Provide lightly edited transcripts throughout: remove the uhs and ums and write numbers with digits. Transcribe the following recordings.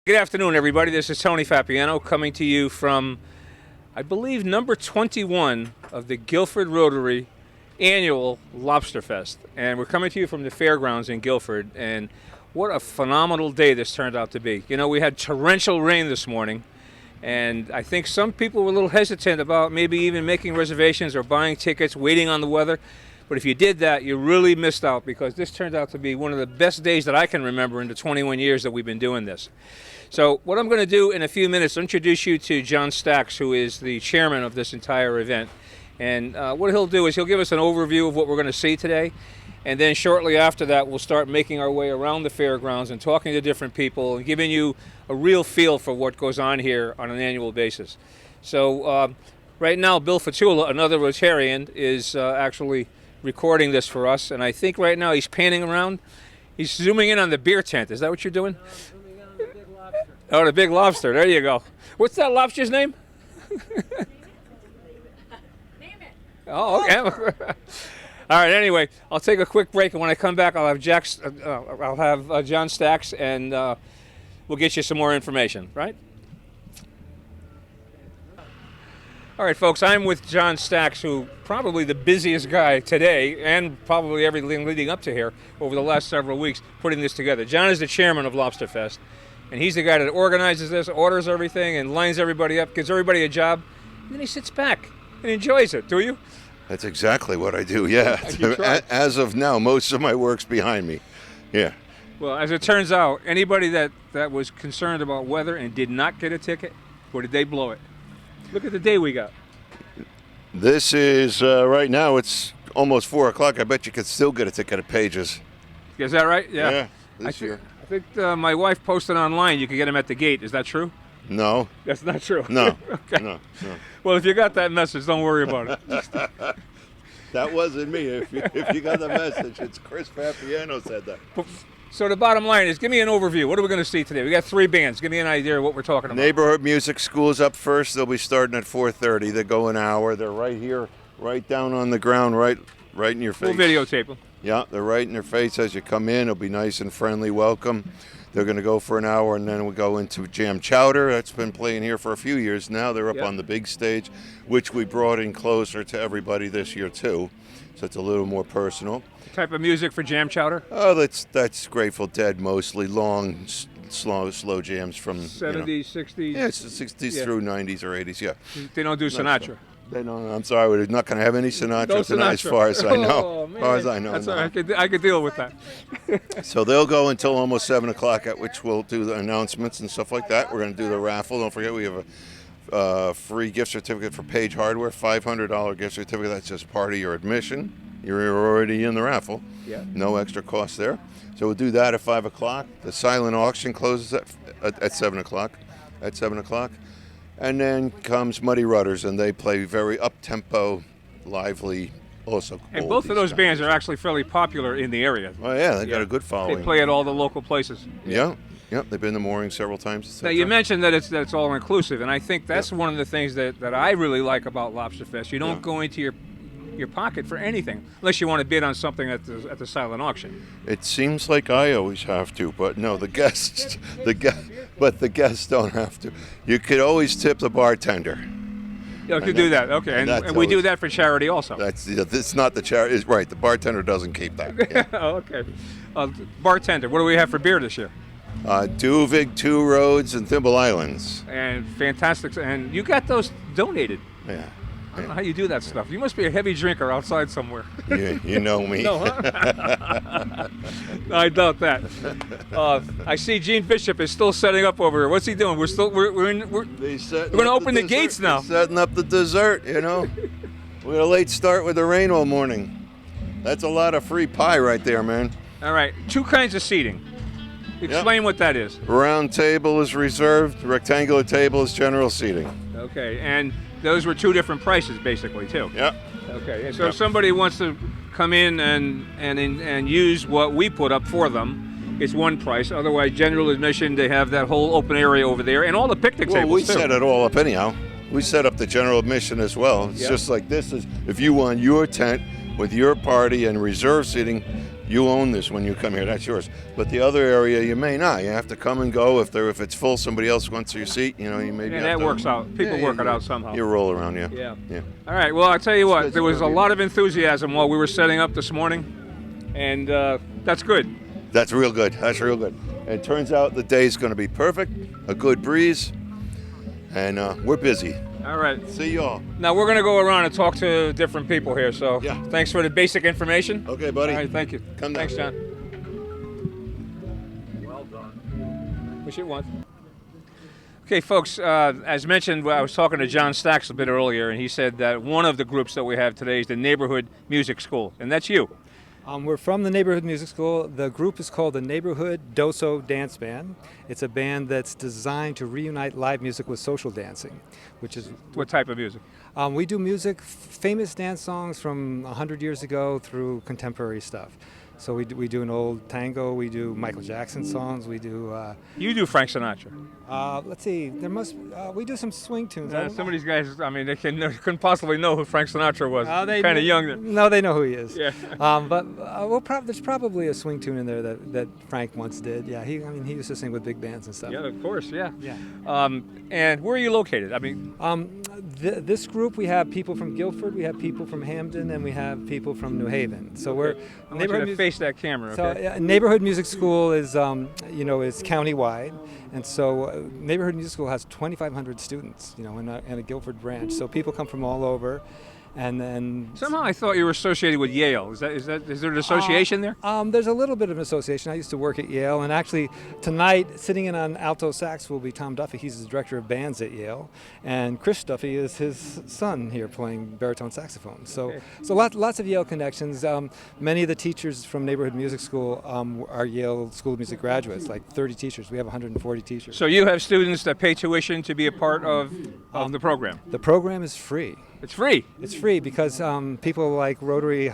Good afternoon, everybody. This is Tony Fapiano coming to you from, I believe, number 21 of the Guilford Rotary annual LobsterFest. And we're coming to you from the fairgrounds in Guilford. And what a phenomenal day this turned out to be. You know, we had torrential rain this morning. And I think some people were a little hesitant about maybe even making reservations or buying tickets, waiting on the weather. But if you did that, you really missed out, because this turned out to be one of the best days that I can remember in the 21 years that we've been doing this. So what I'm going to do in a few minutes is introduce you to John Stacks, who is the chairman of this entire event. And what he'll do is he'll give us an overview of what we're going to see today. And then shortly after that, we'll start making our way around the fairgrounds and talking to different people and giving you a real feel for what goes on here on an annual basis. So right now, Bill Fatula, another Rotarian, is actually recording this for us. And I think right now he's panning around. He's zooming in on the beer tent. Is that what you're doing? Oh, the Big Lobster. There you go. What's that lobster's name? Name it. Oh, okay. All right. Anyway, I'll take a quick break, and when I come back, I'll have John Stacks, and we'll get you some more information. Right? All right, folks. I'm with John Stacks, who probably the busiest guy today, and probably everything leading up to here over the last several weeks, putting this together. John is the chairman of LobsterFest. And he's the guy that organizes this, orders everything, and lines everybody up, gives everybody a job, and then he sits back and enjoys it. Do you? That's exactly what I do, yeah. As of now, most of my work's behind me. Yeah. Well, as it turns out, anybody that was concerned about weather and did not get a ticket, or did they blow it? Look at the day we got. This is, right now, it's almost 4 o'clock. I bet you could still get a ticket at Pages. Is that right? Yeah. Yeah, this year. I think my wife posted online you could get them at the gate. Is that true? No. That's not true? No. Okay. No. Well, if you got that message, don't worry about it. That wasn't me. If you got the message, it's Chris Papiano said that. So the bottom line is, give me an overview. What are we going to see today? We got 3 bands. Give me an idea of what we're talking about. Neighborhood Music School's up first. They'll be starting at 4:30. They go an hour. They're right here, right down on the ground, right in your face. We'll videotape them. Yeah, they're right in their face as you come in. It'll be nice and friendly welcome. They're going to go for an hour, and then we'll go into Jam Chowder. That's been playing here for a few years now. They're up on the big stage, which we brought in closer to everybody this year, too. So it's a little more personal. Type of music for Jam Chowder? Oh, that's Grateful Dead mostly. Long, slow jams from 70s, 60s? Yeah, it's the 60s through 90s or 80s, yeah. They don't do Sinatra? They don't. I'm sorry, we're not going to have any Sinatra tonight, as far as I know. Oh, man. As far as I know. That's all right. I could deal with that. So they'll go until almost 7 o'clock, at which we'll do the announcements and stuff like that. We're going to do the raffle. Don't forget, we have a free gift certificate for Page Hardware, $500 gift certificate. That's just part of your admission. You're already in the raffle. Yeah. No extra cost there. So we'll do that at 5 o'clock. The silent auction closes at 7 o'clock. At 7 o'clock. And then comes Muddy Rudders, and they play very up-tempo, lively, also. And both of those bands are actually fairly popular in the area. Oh, yeah, they got a good following. They play at all the local places. Yeah, they've been to Mooring several times. Now, you mentioned that it's all-inclusive, and I think that's one of the things that I really like about LobsterFest. You don't go into your pocket for anything, unless you want to bid on something at the silent auction. It seems like I always have to, but no, the guests don't have to. You could always tip the bartender. You could do that, okay, and we do that for charity also. It's not the charity, it's right, the bartender doesn't keep that. Yeah. Oh, okay. Bartender, what do we have for beer this year? Duvig, Two Roads, and Thimble Islands. And fantastic, and you got those donated. Yeah. I don't know how you do that stuff. You must be a heavy drinker outside somewhere. You know me. No, huh? I doubt that. I see Gene Bishop is still setting up over here. What's he doing? We're going to open the gates now. They're setting up the dessert, We had a late start with the rain all morning. That's a lot of free pie right there, man. All right, 2 kinds of seating. Explain what that is. Round table is reserved. Rectangular table is general seating. Okay, and those were 2 different prices, basically, too. Yep. Okay, and so if somebody wants to come in and use what we put up for them, it's one price. Otherwise, general admission, they have that whole open area over there, and all the picnic tables, we too. set it all up anyhow. We set up the general admission as well. It's just like this is, if you want your tent with your party and reserve seating, you own this when you come here. That's yours. But the other area, you may not. You have to come and go. If it's full, somebody else wants your seat. You maybe. Yeah, have that to, works out. People work it out somehow. You roll around, yeah. Yeah. All right. Well, I tell you what, there was a lot of enthusiasm while we were setting up this morning, and that's good. That's real good. That's real good. And it turns out the day's going to be perfect. A good breeze, and we're busy. All right. See y'all. Now we're going to go around and talk to different people here. So yeah. Thanks for the basic information. Okay, buddy. All right. Thank you. Come down. Thanks, John. Well done. Push it once. Okay, folks, as mentioned, I was talking to John Stacks a bit earlier, and he said that one of the groups that we have today is the Neighborhood Music School, and that's you. We're from the Neighborhood Music School. The group is called the Neighborhood Doso Dance Band. It's a band that's designed to reunite live music with social dancing, which is... What type of music? We do music, famous dance songs from 100 years ago through contemporary stuff. So we do an old tango, we do Michael Jackson songs, we do... You do Frank Sinatra. Let's see, we do some swing tunes. Some of these guys, I mean, they couldn't possibly know who Frank Sinatra was. Kind of young. No, they know who he is. Yeah. There's probably a swing tune in there that Frank once did. Yeah, he used to sing with big bands and stuff. Yeah, of course, yeah. Yeah. And where are you located? I mean... this group, we have people from Guilford, we have people from Hamden, and we have people from New Haven. So we're... I want you to face that camera, okay? So Neighborhood Music School is, is county-wide. And so Neighborhood Music School has 2,500 students, in a Guilford branch. So people come from all over. And then somehow I thought you were associated with Yale. Is there an association there? There's a little bit of an association. I used to work at Yale, and actually tonight sitting in on alto sax will be Tom Duffy. He's the director of bands at Yale, and Chris Duffy is his son here playing baritone saxophone. So lots of Yale connections. Many of the teachers from Neighborhood Music School are Yale School of Music graduates. Like 30 teachers. We have 140 teachers. So you have students that pay tuition to be a part of the program. The program is free. It's free. It's free because people like Rotary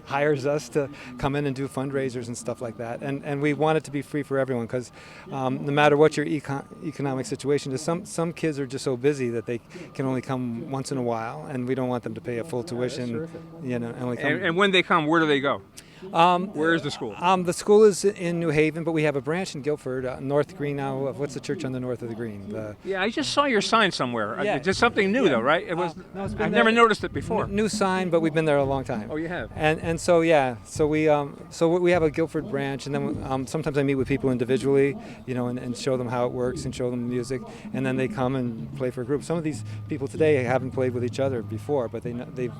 hires us to come in and do fundraisers and stuff like that. And we want it to be free for everyone because no matter what your economic situation is, some kids are just so busy that they can only come once in a while, and we don't want them to pay a full tuition. And when they come, where do they go? Where is the school? The school is in New Haven, but we have a branch in Guilford, North Green now. What's the church on the north of the Green? Yeah, I just saw your sign somewhere. Yeah. It's just something new, though, right? It was. I've never noticed it before. New sign, but we've been there a long time. Oh, you have. And so we have a Guilford branch, and then sometimes I meet with people individually, and show them how it works and show them the music, and then they come and play for a group. Some of these people today haven't played with each other before, but they've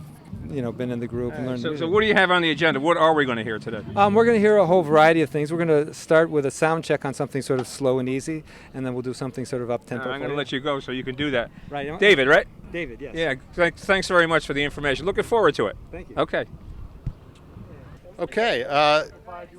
been in the group and learned. So what do you have on the agenda? What are we going to hear today? We're going to hear a whole variety of things. We're going to start with a sound check on something sort of slow and easy, and then we'll do something sort of up-tempo. I'm going to let you go so you can do that. Right. David, right? David, yes. Yeah, thanks very much for the information. Looking forward to it. Thank you. Okay. Okay,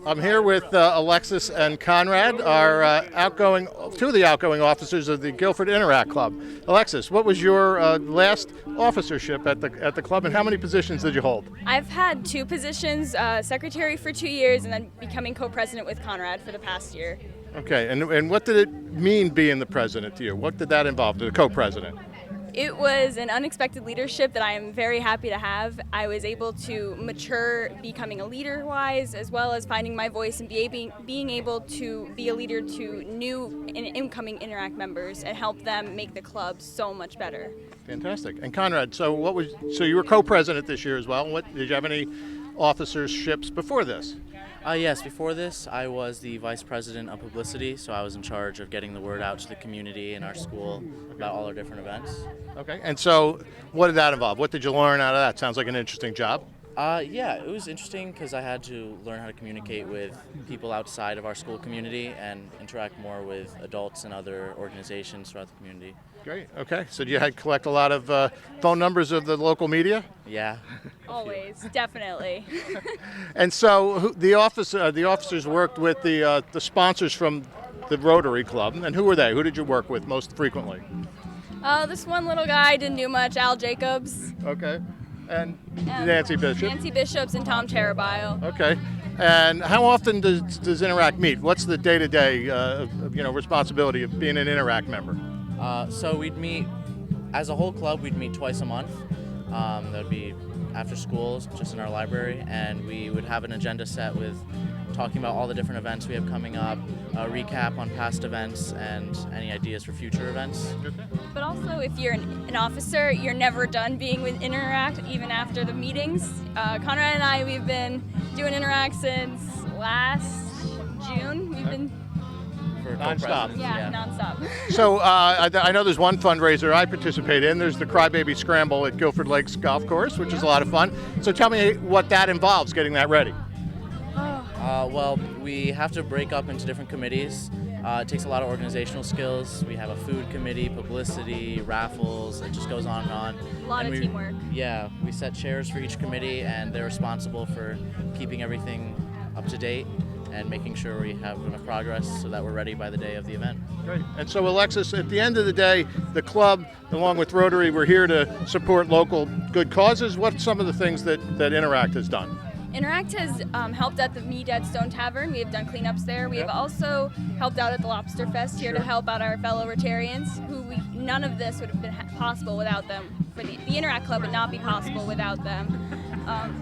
I'm here with Alexis and Conrad, two of the outgoing officers of the Guilford Interact Club. Alexis, what was your last officership at the club, and how many positions did you hold? I've had 2 positions, secretary for 2 years, and then becoming co-president with Conrad for the past year. Okay, and what did it mean being the president to you? What did that involve, the co-president? It was an unexpected leadership that I am very happy to have. I was able to mature, becoming a leader-wise, as well as finding my voice and being able to be a leader to new and incoming Interact members and help them make the club so much better. Fantastic. And Conrad, so you were co-president this year as well. Did you have any officerships before this? Yes, before this, I was the vice president of publicity, so I was in charge of getting the word out to the community in our school about all our different events. Okay, and so what did that involve? What did you learn out of that? Sounds like an interesting job. Yeah, it was interesting because I had to learn how to communicate with people outside of our school community and interact more with adults and other organizations throughout the community. Great. Okay. So you had to collect a lot of phone numbers of the local media? Yeah. Always, definitely. And so the officers worked with the sponsors from the Rotary Club. And who were they? Who did you work with most frequently? This one little guy didn't do much, Al Jacobs. Okay. And Nancy Bishop. Nancy Bishops and Tom Terabile. Okay. And how often does Interact meet? What's the day-to-day responsibility of being an Interact member? So we'd meet, as a whole club, we'd meet twice a month. That would be after school, just in our library, and we would have an agenda set with talking about all the different events we have coming up, a recap on past events, and any ideas for future events. But also, if you're an officer, you're never done being with Interact, even after the meetings. Conrad and I, we've been doing Interact since last June. We've been For Nonstop. nonstop. So I know there's one fundraiser I participate in. There's the Crybaby Scramble at Guilford Lakes Golf Course, which is a lot of fun. So tell me what that involves, getting that ready. Well, we have to break up into different committees. It takes a lot of organizational skills. We have a food committee, publicity, raffles. It just goes on and on. A lot And of teamwork. Yeah, we set chairs for each committee, and they're responsible for keeping everything up to date and making sure we have enough progress so that we're ready by the day of the event. Great. And so, Alexis, at the end of the day, the club, along with Rotary, we're here to support local good causes. What's some of the things that Interact has done? Interact has helped at the Mead at Stone Tavern. We have done cleanups there. We have also helped out at the LobsterFest here to help out our fellow Rotarians, none of this would have been possible without them. For the Interact Club would not be possible without them.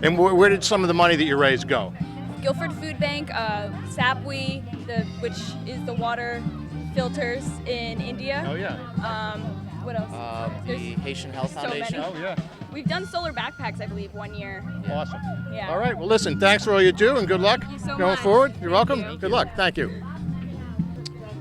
And where did some of the money that you raised go? Guilford Food Bank, Sapwe, which is the water filters in India. Oh, yeah. What else? The There's Haitian Health so Foundation. many. yeah. We've done solar backpacks, I believe, 1 year. Awesome. Yeah. All right. Well, listen, thanks for all you do, and good luck Thank you so going much. forward. You're Thank welcome. you. Good luck. Thank you.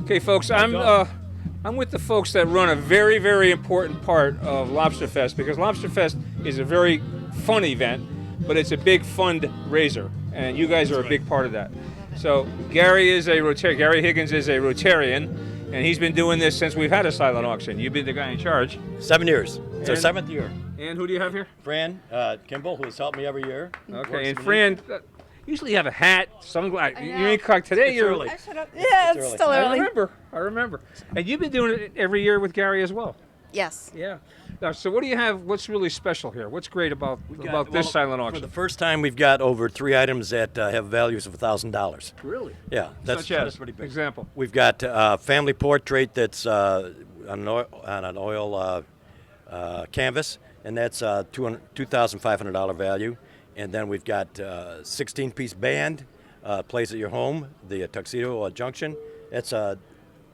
Okay, folks, I'm with the folks that run a very, very important part of LobsterFest, because LobsterFest is a very fun event, but it's a big fundraiser, and you guys are a big part of that. So Gary Higgins is a Rotarian, and he's been doing this since we've had a silent auction. You've been the guy in charge. 7 years. It's our And- 7th year. And who do you have here? Fran Kimball, who's helped me every year. Okay, Works and with me. Fran, usually you have a hat, sunglasses. You ain't cocked today. It's You're early. Yeah, It's it's still I early. remember. And you've been doing it every year with Gary as well. Yes. Yeah. Now, so what do you have? What's really special here? What's great about this Well, silent For auction? the first time, we've got over 3 items that have values of $1,000. Really? Yeah, that's Such as? pretty big. Example. We've got a family portrait that's on an oil canvas, and that's $2,500 value. And then we've got 16-piece band, plays at your home, the Tuxedo Junction. That's a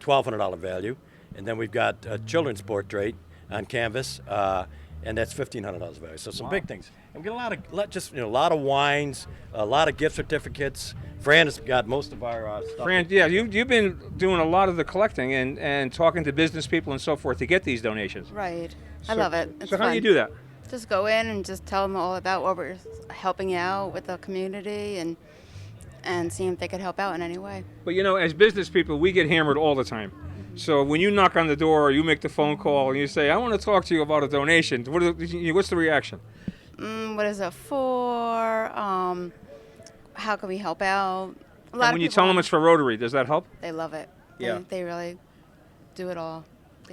$1,200 value. And then we've got a children's portrait on canvas, and that's $1,500 value. So some big things. And we got a lot of wines, a lot of gift certificates. Fran has got most of our stuff. Fran, yeah, you've been doing a lot of the collecting and talking to business people and so forth to get these donations. Right. I love it. It's So how fun. do you do that? Just go in and just tell them all about what we're helping out with the community and see if they could help out in any way. But as business people, we get hammered all the time. So when you knock on the door or you make the phone call and you say, I want to talk to you about a donation, what's the reaction? What is it for? How can we help out? A lot And of when you people, tell them it's for Rotary, does that help? they love it. Yeah. They really do it all.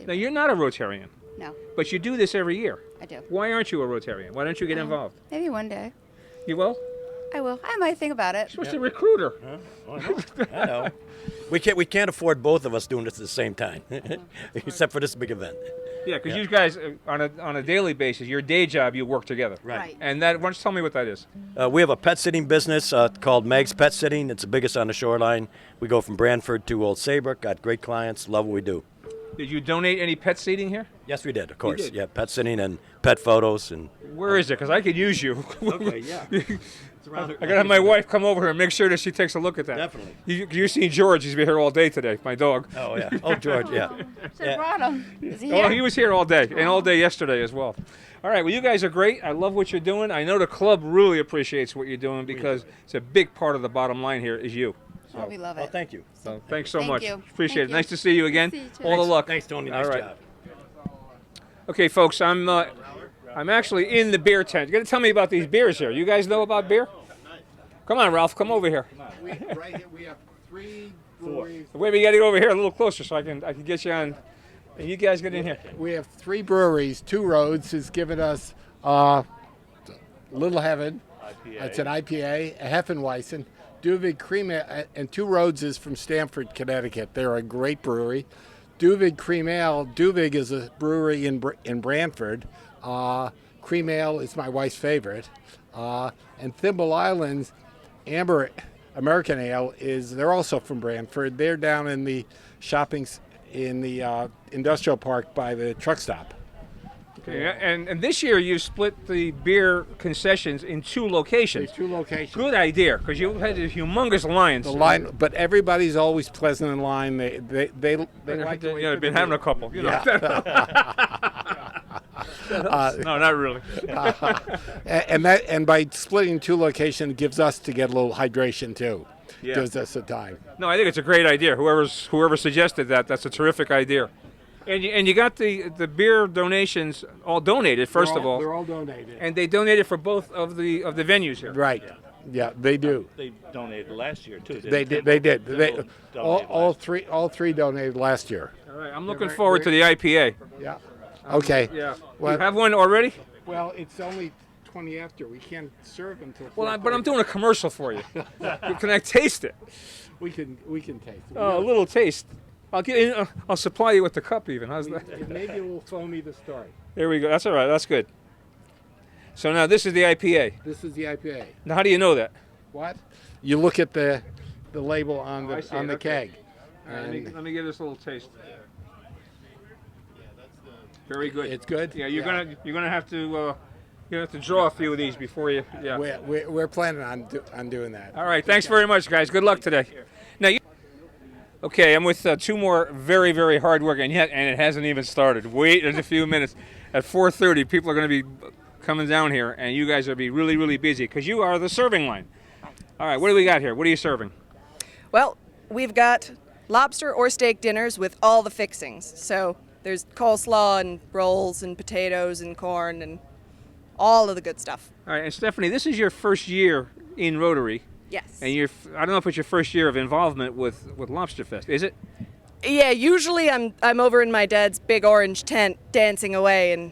Now, you're not a Rotarian, No, but you do this every year. I do. Why aren't you a Rotarian? Why don't you get involved? Maybe one day. You will? I will. I might think about it. You're supposed to recruiter. I know. We can't afford both of us doing this at the same time, except for this big event. Yeah, because you guys, on a daily basis, your day job, you work together. Right. And why don't you tell me what that is? We have a pet sitting business called Meg's Pet Sitting. It's the biggest on the shoreline. We go from Brantford to Old Saybrook. Got great clients. Love what we do. Did you donate any pet seating here? Yes, we did, of course. did? Yeah, pet sitting and pet photos and. Where is it? Because I could use you. Okay, yeah. It's around I gotta have my wife come over here and make sure that she takes a look at that. Definitely. You've seen George. He's been here all day today. My dog. Oh yeah. Oh George, yeah. Should have brought him. Is he Oh, here? he was here all day and all day yesterday as well. All right. Well, you guys are great. I love what you're doing. I know the club really appreciates what you're doing because it's a big part of the bottom line here is you. Oh, we love it. Well, thank you. So thanks so Thank much. you. Appreciate Thank it. you. Nice to see you again. See you too. All the luck. Thanks, Tony. Nice All right. job. Okay, folks. I'm actually in the beer tent. You got to tell me about these beers here. You guys know about beer? Come on, Ralph. Come over here. Right here we have 3 breweries. Wait, we got to get over here a little closer so I can get you on. And you guys get in here. We have 3 breweries. Two Roads has given us Little Heaven. It's an IPA. A Hefeweizen. Duvig Cream Ale, and Two Roads is from Stamford, Connecticut. They're a great brewery. Duvig Cream Ale. Duvig is a brewery in Brantford. Cream Ale is my wife's favorite. And Thimble Island's Amber American Ale they're also from Brantford. They're down in the in the industrial park by the truck stop. Okay, and this year you split the beer concessions in 2 locations. There's 2 locations. Good idea, because you had these humongous lines. The line, but everybody's always pleasant in line. They like to. They've been having a couple. You know. No, not really. and by splitting 2 locations, it gives us to get a little hydration too. Yeah. Gives us a time. No, I think it's a great idea. Whoever suggested that's a terrific idea. And you got the beer donations all donated first of all. They're all donated. And they donated for both of the venues here. Right. Yeah, they do. They donated last year too. They did. All three donated last year. All right. I'm looking forward to the IPA. Yeah. Okay. Yeah. Well, you have one already? Well, it's only 20 after. We can't serve until. But I'm doing a commercial for you. Can I taste it? We can taste it. Oh, a little taste. I'll supply you with the cup even. How's that? Maybe it will phony the story. There we go. That's all right. That's good. So now this is the IPA. This is the IPA. Now how do you know that? What? You look at the label on the Okay. keg. All right, let me give this a little taste. Very good. It's good. Yeah, you're gonna have to draw a few of these before you. Yeah. We're planning on doing that. All right. Thanks very much, guys. Good luck today. Now. Okay, I'm with 2 more very, very hard working, and it hasn't even started. Wait in a few minutes. At 4:30, people are going to be coming down here, and you guys will be really, really busy because you are the serving line. All right, what do we got here? What are you serving? Well, we've got lobster or steak dinners with all the fixings. So there's coleslaw and rolls and potatoes and corn and all of the good stuff. All right, and Stephanie, this is your first year in Rotary. Yes. And I don't know if it's your first year of involvement with LobsterFest, is it? Yeah, usually I'm over in my dad's big orange tent dancing away and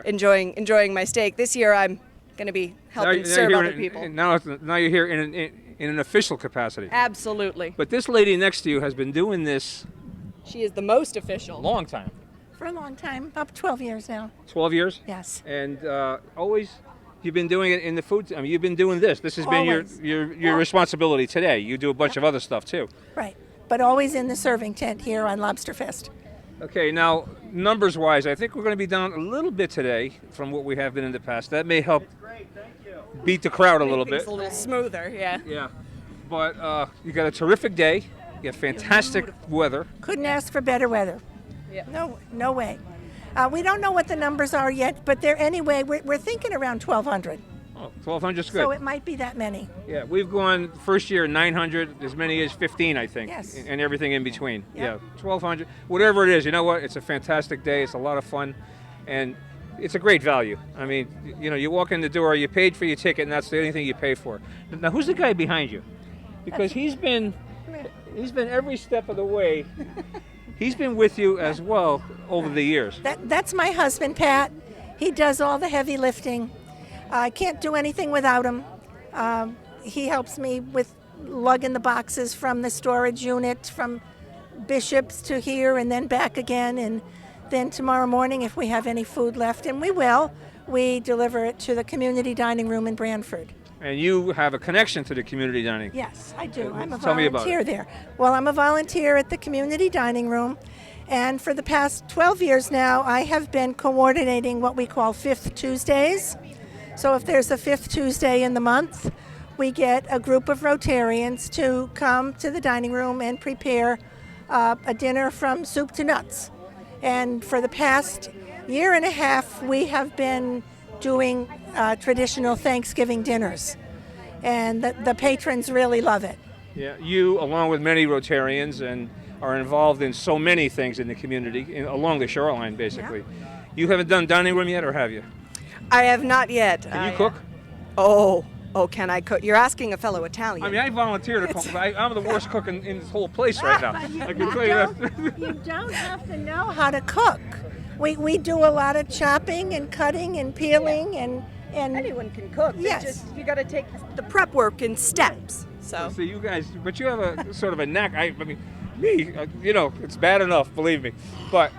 enjoying my steak. This year I'm going to be helping serve other people. Now you're here in an official capacity. Absolutely. But this lady next to you has been doing this. She is the most official. Long time. For a long time, about 12 years now. 12 years? Yes. And always. You've been doing it in the food. I mean, you've been doing this. This has been your responsibility today. You do a bunch of other stuff too. Right, but always in the serving tent here on LobsterFest. Okay, now numbers-wise, I think we're going to be down a little bit today from what we have been in the past. That may help beat the crowd a little bit. It's a little smoother, yeah. Yeah, but you got a terrific day. You have fantastic weather. Couldn't ask for better weather. Yeah. No way. We don't know what the numbers are yet, but we're thinking around 1,200. Oh, 1,200's good. So it might be that many. Yeah, we've gone first year 900, as many as 15, I think. Yes. And everything in between. Yep. Yeah, 1,200, whatever it is. You know what? It's a fantastic day. It's a lot of fun, and it's a great value. I mean, you walk in the door, you paid for your ticket, and that's the only thing you pay for. Now, who's the guy behind you? Because he's been every step of the way. He's been with you as well over the years. That's my husband, Pat. He does all the heavy lifting. I can't do anything without him. He helps me with lugging the boxes from the storage unit, from Bishop's to here and then back again. And then tomorrow morning, if we have any food left, and we deliver it to the community dining room in Brantford. And you have a connection to the community dining. Yes, I do. I'm a Tell me about volunteer it. there. Well, I'm a volunteer at the community dining room, and for the past 12 years now, I have been coordinating what we call Fifth Tuesdays. So if there's a fifth Tuesday in the month, we get a group of Rotarians to come to the dining room and prepare a dinner from soup to nuts. And for the past year and a half, we have been doing traditional Thanksgiving dinners, and the patrons really love it. Yeah, you, along with many Rotarians, and are involved in so many things in the community, along the shoreline, basically. Yeah. You haven't done dining room yet, or have you? I have not yet. Can you cook? Oh, can I cook? You're asking a fellow Italian. I mean, I volunteer to cook, but I'm the worst cook in this whole place right now. I can tell you that. You don't have to know how to cook. We do a lot of chopping and cutting and peeling and anyone can cook. Yes. You got to take the prep work in steps. So you guys, but you have a sort of a knack. I mean, me, it's bad enough, believe me. But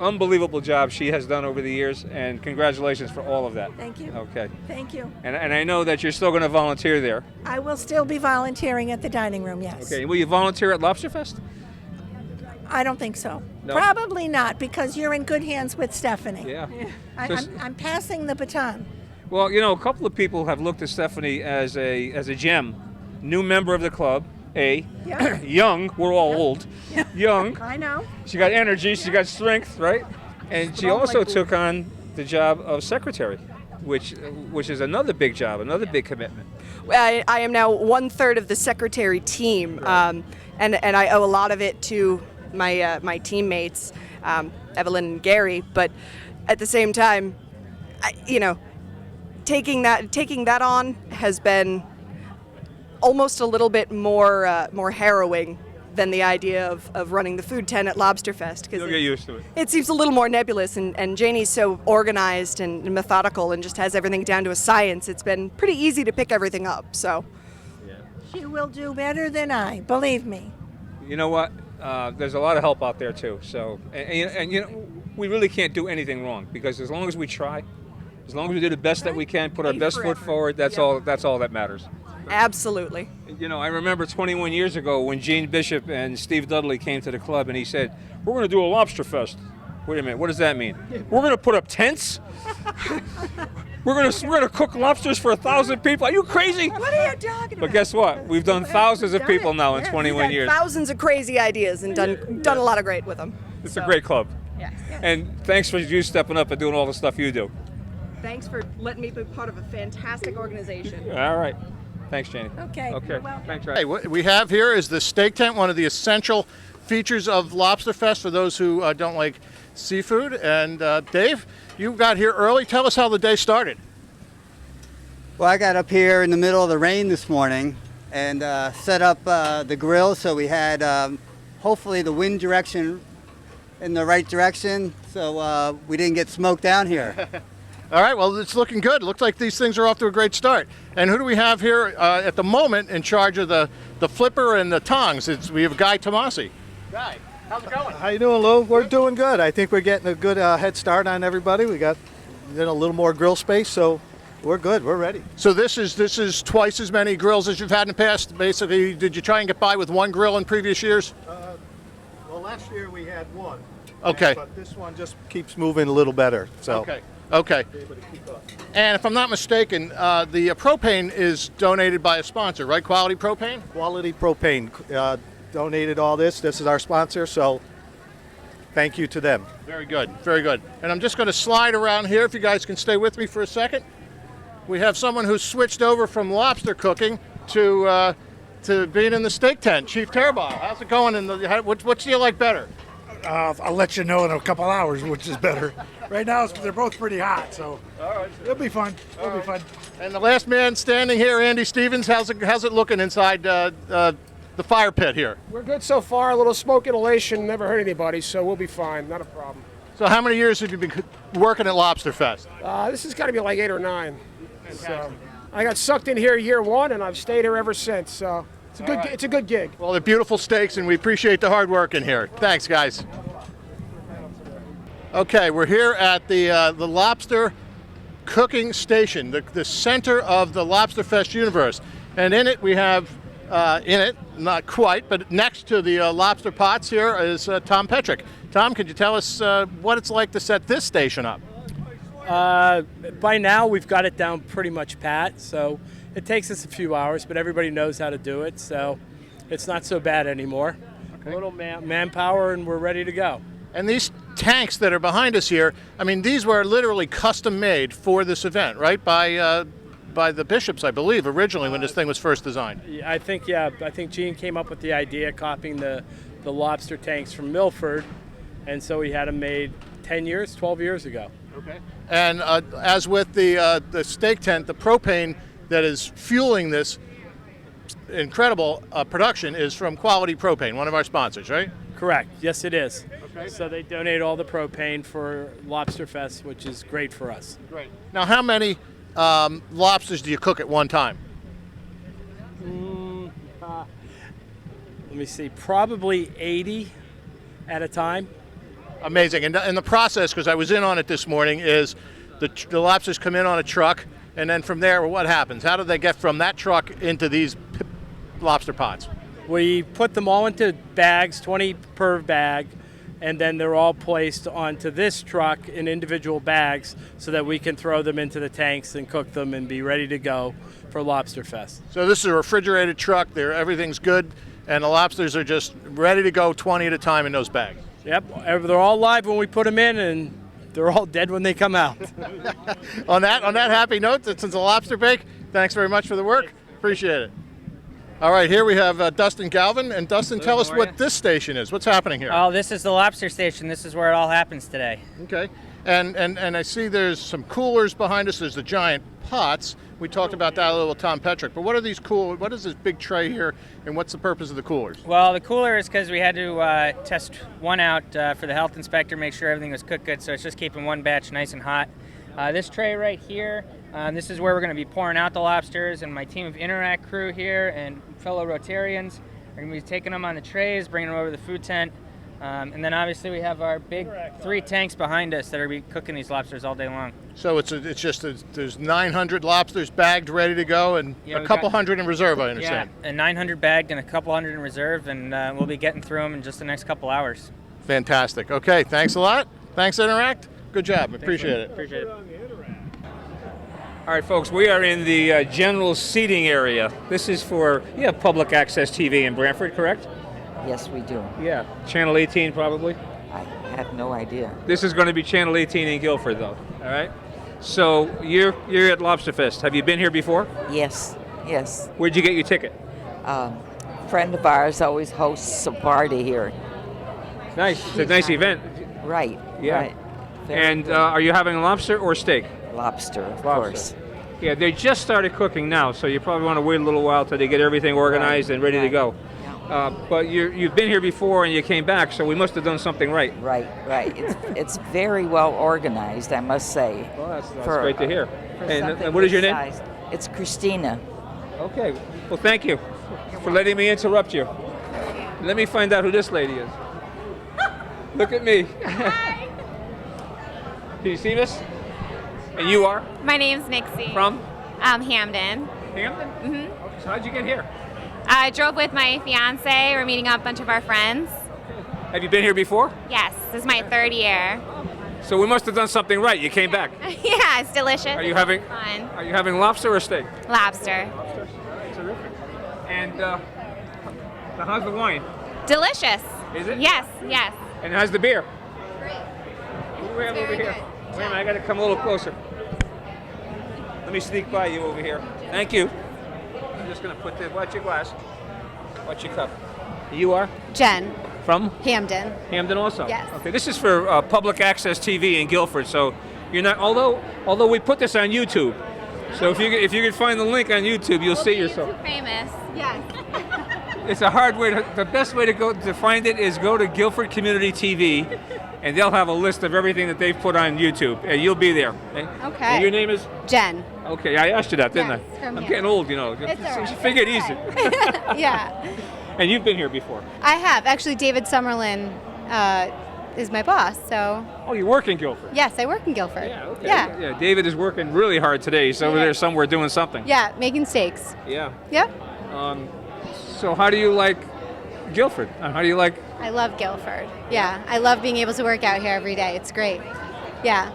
Unbelievable job she has done over the years, and congratulations for all of that. Thank you. Okay. Thank you. And I know that you're still going to volunteer there. I will still be volunteering at the dining room, yes. Okay. Will you volunteer at LobsterFest? I don't think so. No? Probably not, because you're in good hands with Stephanie. Yeah. I'm passing the baton. Well, you know, a couple of people have looked at Stephanie as a gem, new member of the club. Yeah. Young, we're all old. Yeah. Young. I know. She got energy, she got strength, right? And she also took on the job of secretary, which is another big job, another big commitment. I am now 1/3 of the secretary team, Right. and I owe a lot of it to my teammates, Evelyn and Gary. But at the same time, taking that on has been almost a little bit more harrowing than the idea of running the food tent at LobsterFest. You'll get used to it. It seems a little more nebulous, and Janie's so organized and methodical and just has everything down to a science. It's been pretty easy to pick everything up. So She will do better than I, believe me. You know what? There's a lot of help out there too. So, and you know, we really can't do anything wrong, because as long as we try, as long as we do the best that we can, put our best foot forward, that's all that matters. absolutely. You know, I remember 21 years ago when Gene Bishop and Steve Dudley came to the club, and he said, "We're going to do a LobsterFest." Wait a minute, what does that mean? We're going to put up tents? We're gonna cook lobsters for 1,000 people? Are you crazy? What are you talking about? But guess what? We've done thousands of people now in 21 We've years. had thousands of crazy ideas and done a lot of great with them. It's a great club. Yes. And thanks for you stepping up and doing all the stuff you do. Thanks for letting me be part of a fantastic organization. All right. Thanks, Janie. Okay. Okay. Thanks, Hey, Ray. what we have here is the steak tent, one of the essential features of LobsterFest for those who don't like seafood. And Dave, you got here early. Tell us how the day started. Well, I got up here in the middle of the rain this morning and set up the grill, so we had hopefully the wind direction in the right direction, so we didn't get smoked down here. All right, well, it's looking good. Looks like these things are off to a great start. And who do we have here at the moment in charge of the flipper and the tongs? We have Guy Tomasi. Guy, how's it going? How you doing, Lou? We're doing good. I think we're getting a good head start on everybody. We got a little more grill space, so we're good. We're ready. So this is twice as many grills as you've had in the past. Basically, did you try and get by with one grill in previous years? Well, last year we had one. Okay. But this one just keeps moving a little better. So. Okay. And if I'm not mistaken, the propane is donated by a sponsor, right? Quality Propane? Quality Propane donated all this. This is our sponsor, so thank you to them. Very good, very good. And I'm just going to slide around here if you guys can stay with me for a second. We have someone who's switched over from lobster cooking to being in the steak tent. Chief Terbar, how's it going? What do you like better? I'll let you know in a couple hours which is better. Right now, they're both pretty hot, so it'll be fun. It'll be fun. And the last man standing here, Andy Stevens, how's it looking inside the fire pit here? We're good so far. A little smoke inhalation never hurt anybody, so we'll be fine. Not a problem. So how many years have you been working at LobsterFest? This has got to be like 8 or 9. So I got sucked in here year 1, and I've stayed here ever since. So it's a good gig. Well, they're beautiful steaks, and we appreciate the hard work in here. Thanks, guys. Okay, we're here at the lobster cooking station, the center of the LobsterFest universe. And in it we have, not quite, but next to the lobster pots here is Tom Petrick. Tom, could you tell us what it's like to set this station up? By now we've got it down pretty much pat, so it takes us a few hours, but everybody knows how to do it, so it's not so bad anymore. Okay. A little manpower and we're ready to go. And these tanks that are behind us here, I mean, these were literally custom made for this event, right? By the Bishops, I believe, originally when this thing was first designed. I think Gene came up with the idea, copying the lobster tanks from Milford, and so he had them made 12 years ago. Okay. And as with the steak tent, the propane that is fueling this incredible production is from Quality Propane, one of our sponsors, right? Correct. Yes, it is. Okay. So they donate all the propane for LobsterFest, which is great for us. Great. Now, how many lobsters do you cook at one time? Let me see. Probably 80 at a time. Amazing. And the process, because I was in on it this morning, is the lobsters come in on a truck, and then from there, what happens? How do they get from that truck into these lobster pots? We put them all into bags, 20 per bag, and then they're all placed onto this truck in individual bags so that we can throw them into the tanks and cook them and be ready to go for LobsterFest. So this is a refrigerated truck. Everything's good, and the lobsters are just ready to go 20 at a time in those bags. Yep, they're all live when we put them in, and they're all dead when they come out. On that happy note, since the lobster bake, thanks very much for the work. Appreciate it. All right, here we have Dustin Galvin. And Dustin, tell us what this station is. What's happening here? Oh, this is the lobster station. This is where it all happens today. Okay. And I see there's some coolers behind us. There's the giant pots. We talked about that a little with Tom Petrick. But what are these what is this big tray here, and what's the purpose of the coolers? Well, the cooler is because we had to test one out for the health inspector, make sure everything was cooked good, so it's just keeping one batch nice and hot. This tray right here, this is where we're going to be pouring out the lobsters, and my team of Interact crew here and fellow Rotarians are going to be taking them on the trays, bringing them over to the food tent. And then obviously we have our big 3 tanks behind us that are be cooking these lobsters all day long. So there's 900 lobsters bagged, ready to go, and a couple hundred in reserve, I understand. Yeah, 900 bagged and a couple hundred in reserve, and we'll be getting through them in just the next couple hours. Fantastic. Okay, thanks a lot. Thanks, Interact. Good job. Appreciate it. Appreciate it. All right, folks, we are in the general seating area. This is for public access TV in Brantford, correct? Yes, we do. Yeah. Channel 18, probably? I have no idea. This is going to be Channel 18 in Guilford, though. All right? So you're at LobsterFest. Have you been here before? Yes, yes. Where'd you get your ticket? A friend of ours always hosts a party here. Nice. It's a nice event. Right, Yeah. right. Very And good. are you having lobster or steak? Lobster, of course. Yeah, they just started cooking now, so you probably want to wait a little while till they get everything organized and ready to go. But you've been here before and you came back, so we must have done something right. Right. It's very well organized, I must say. Well, that's great to hear. For And something what is your this name? size. It's Christina. Okay. Well, thank you for letting me interrupt you. Let me find out who this lady is. Look at me. Hi. Can you see this? And you are? My name's Nixie. From? Hamden. Hamden? Mm-hmm. Okay, so how'd you get here? I drove with my fiance. We're meeting up a bunch of our friends. Have you been here before? Yes, this is my 3rd year. So we must have done something right. You came back. Yeah, it's delicious. Are you having fun? Are you having lobster or steak? Lobster. Terrific. And how's the wine? Delicious. Is it? Yes, yes. And how's the beer? Great. What do we have over here? Wait a minute, I got to come a little closer. Let me sneak by you over here. Thank you. I'm just going to put this. Watch your glass. Watch your cup. You are? Jen. From? Hamden. Hamden also? Yes. Okay, this is for public access TV in Guilford, so you're not, although we put this on YouTube, so if you can find the link on YouTube, you'll see yourself. Famous. Yes. It's a hard way the best way to go to find it is go to Guilford Community TV, and they'll have a list of everything that they've put on YouTube, and you'll be there. Okay. And your name is? Jen. Okay, I asked you that, didn't Yes, I? from I'm here. getting old, you know. It's all right. Figure it easy. Yeah. And you've been here before. I have. Actually, David Summerlin is my boss, so. Oh, you work in Guilford? Yes, I work in Guilford. Yeah, okay. Yeah. Yeah, David is working really hard today. He's over there somewhere doing something. Yeah, making steaks. Yeah. Yep. So how do you like Guilford? How do you like? I love Guilford. Yeah, I love being able to work out here every day. It's great. Yeah.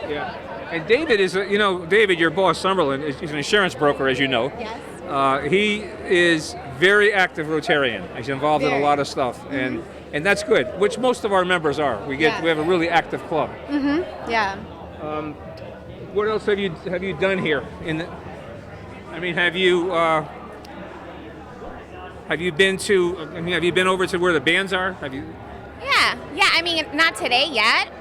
Yeah. And David is, David, your boss, Summerlin, is an insurance broker, as you know. Yes. He is very active Rotarian. He's involved in a lot of stuff, and that's good. Which most of our members are. We have a really active club. Mm-hmm. Yeah. What else have you done here? Have you been over to where the bands are? Have you? Yeah. I mean, not today yet.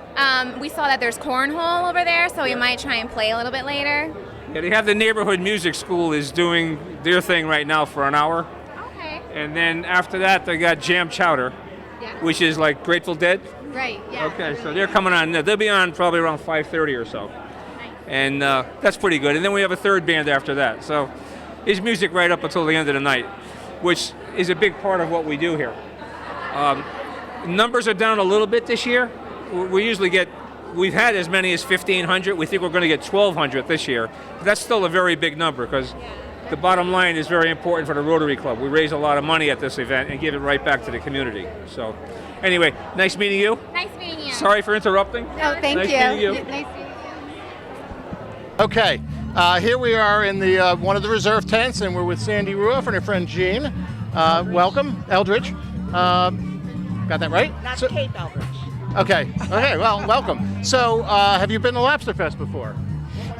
We saw that there's cornhole over there, so we might try and play a little bit later. Yeah, they have the neighborhood music school is doing their thing right now for an hour. Okay. And then after that, they got Jam Chowder, which is like Grateful Dead. Right. Yeah. Okay, so they're coming on. They'll be on probably around 5:30 or so. And that's pretty good. And then we have a third band after that. So it's music right up until the end of the night, which is a big part of what we do here. Numbers are down a little bit this year, we usually get, we've had as many as 1,500. We think we're going to get 1,200 this year. But that's still a very big number because the bottom line is very important for the Rotary Club. We raise a lot of money at this event and give it right back to the community. So anyway, nice meeting you. Nice meeting you. Sorry for interrupting. Oh, thank nice you. Meeting you. Nice meeting you. Okay, here we are in the one of the reserve tents, and we're with Sandy Ruoff and her friend Jean. Welcome, Eldridge. Got that right? Not Kate Eldridge. Okay. Okay. Well, welcome. So, have you been to LobsterFest before?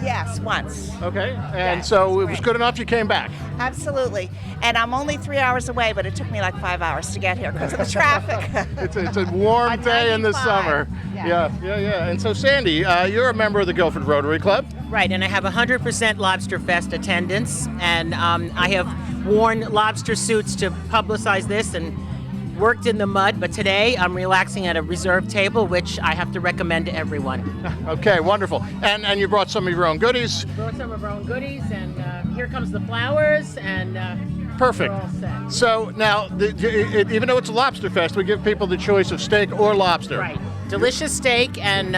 Yes, once. Okay. And so it was good enough you came back. Absolutely. And I'm only 3 hours away, but it took me like 5 hours to get here because of the traffic. It's a warm day in the summer. Yeah. And so, Sandy, you're a member of the Guilford Rotary Club. Right, and I have 100% LobsterFest attendance, and I have worn lobster suits to publicize this and worked in the mud, but today I'm relaxing at a reserve table, which I have to recommend to everyone. Okay, wonderful. And you brought some of your own goodies. Brought some of our own goodies, and here comes the flowers, and perfect. we're all set. So now, even though it's a LobsterFest, we give people the choice of steak or lobster. Right. Delicious steak and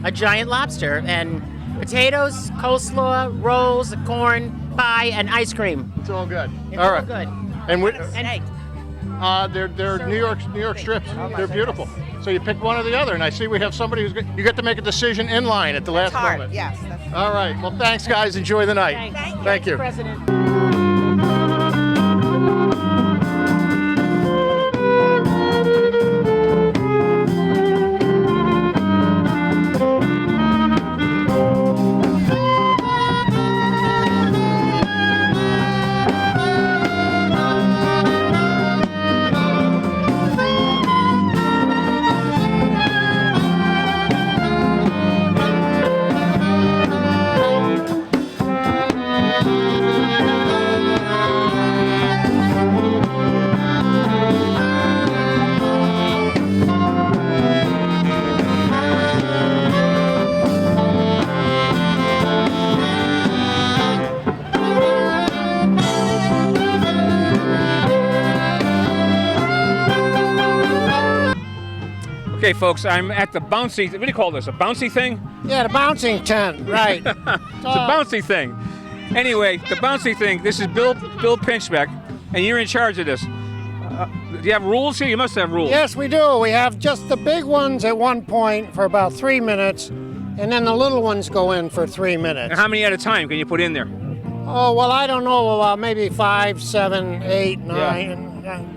a giant lobster, and potatoes, coleslaw, rolls, corn, pie, and ice cream. It's all good. It's all all right. good. And hey. They're New York strips. They're beautiful. So you pick one or the other, and I see we have somebody who's you get to make a decision in line at the last moment. Yes. All right. Well, thanks, guys. Enjoy the night. Thank you. President. Okay, folks, I'm at the bouncy. What do you call this? A bouncy thing? Yeah, the bouncing tent, right. It's a bouncy thing. Anyway, the bouncy thing. This is Bill Pinchbeck, and you're in charge of this. Do you have rules here? You must have rules. Yes, we do. We have just the big ones at one point for about 3 minutes, and then the little ones go in for 3 minutes. And how many at a time can you put in there? Oh, well, I don't know, maybe 5, 7, 8, 9.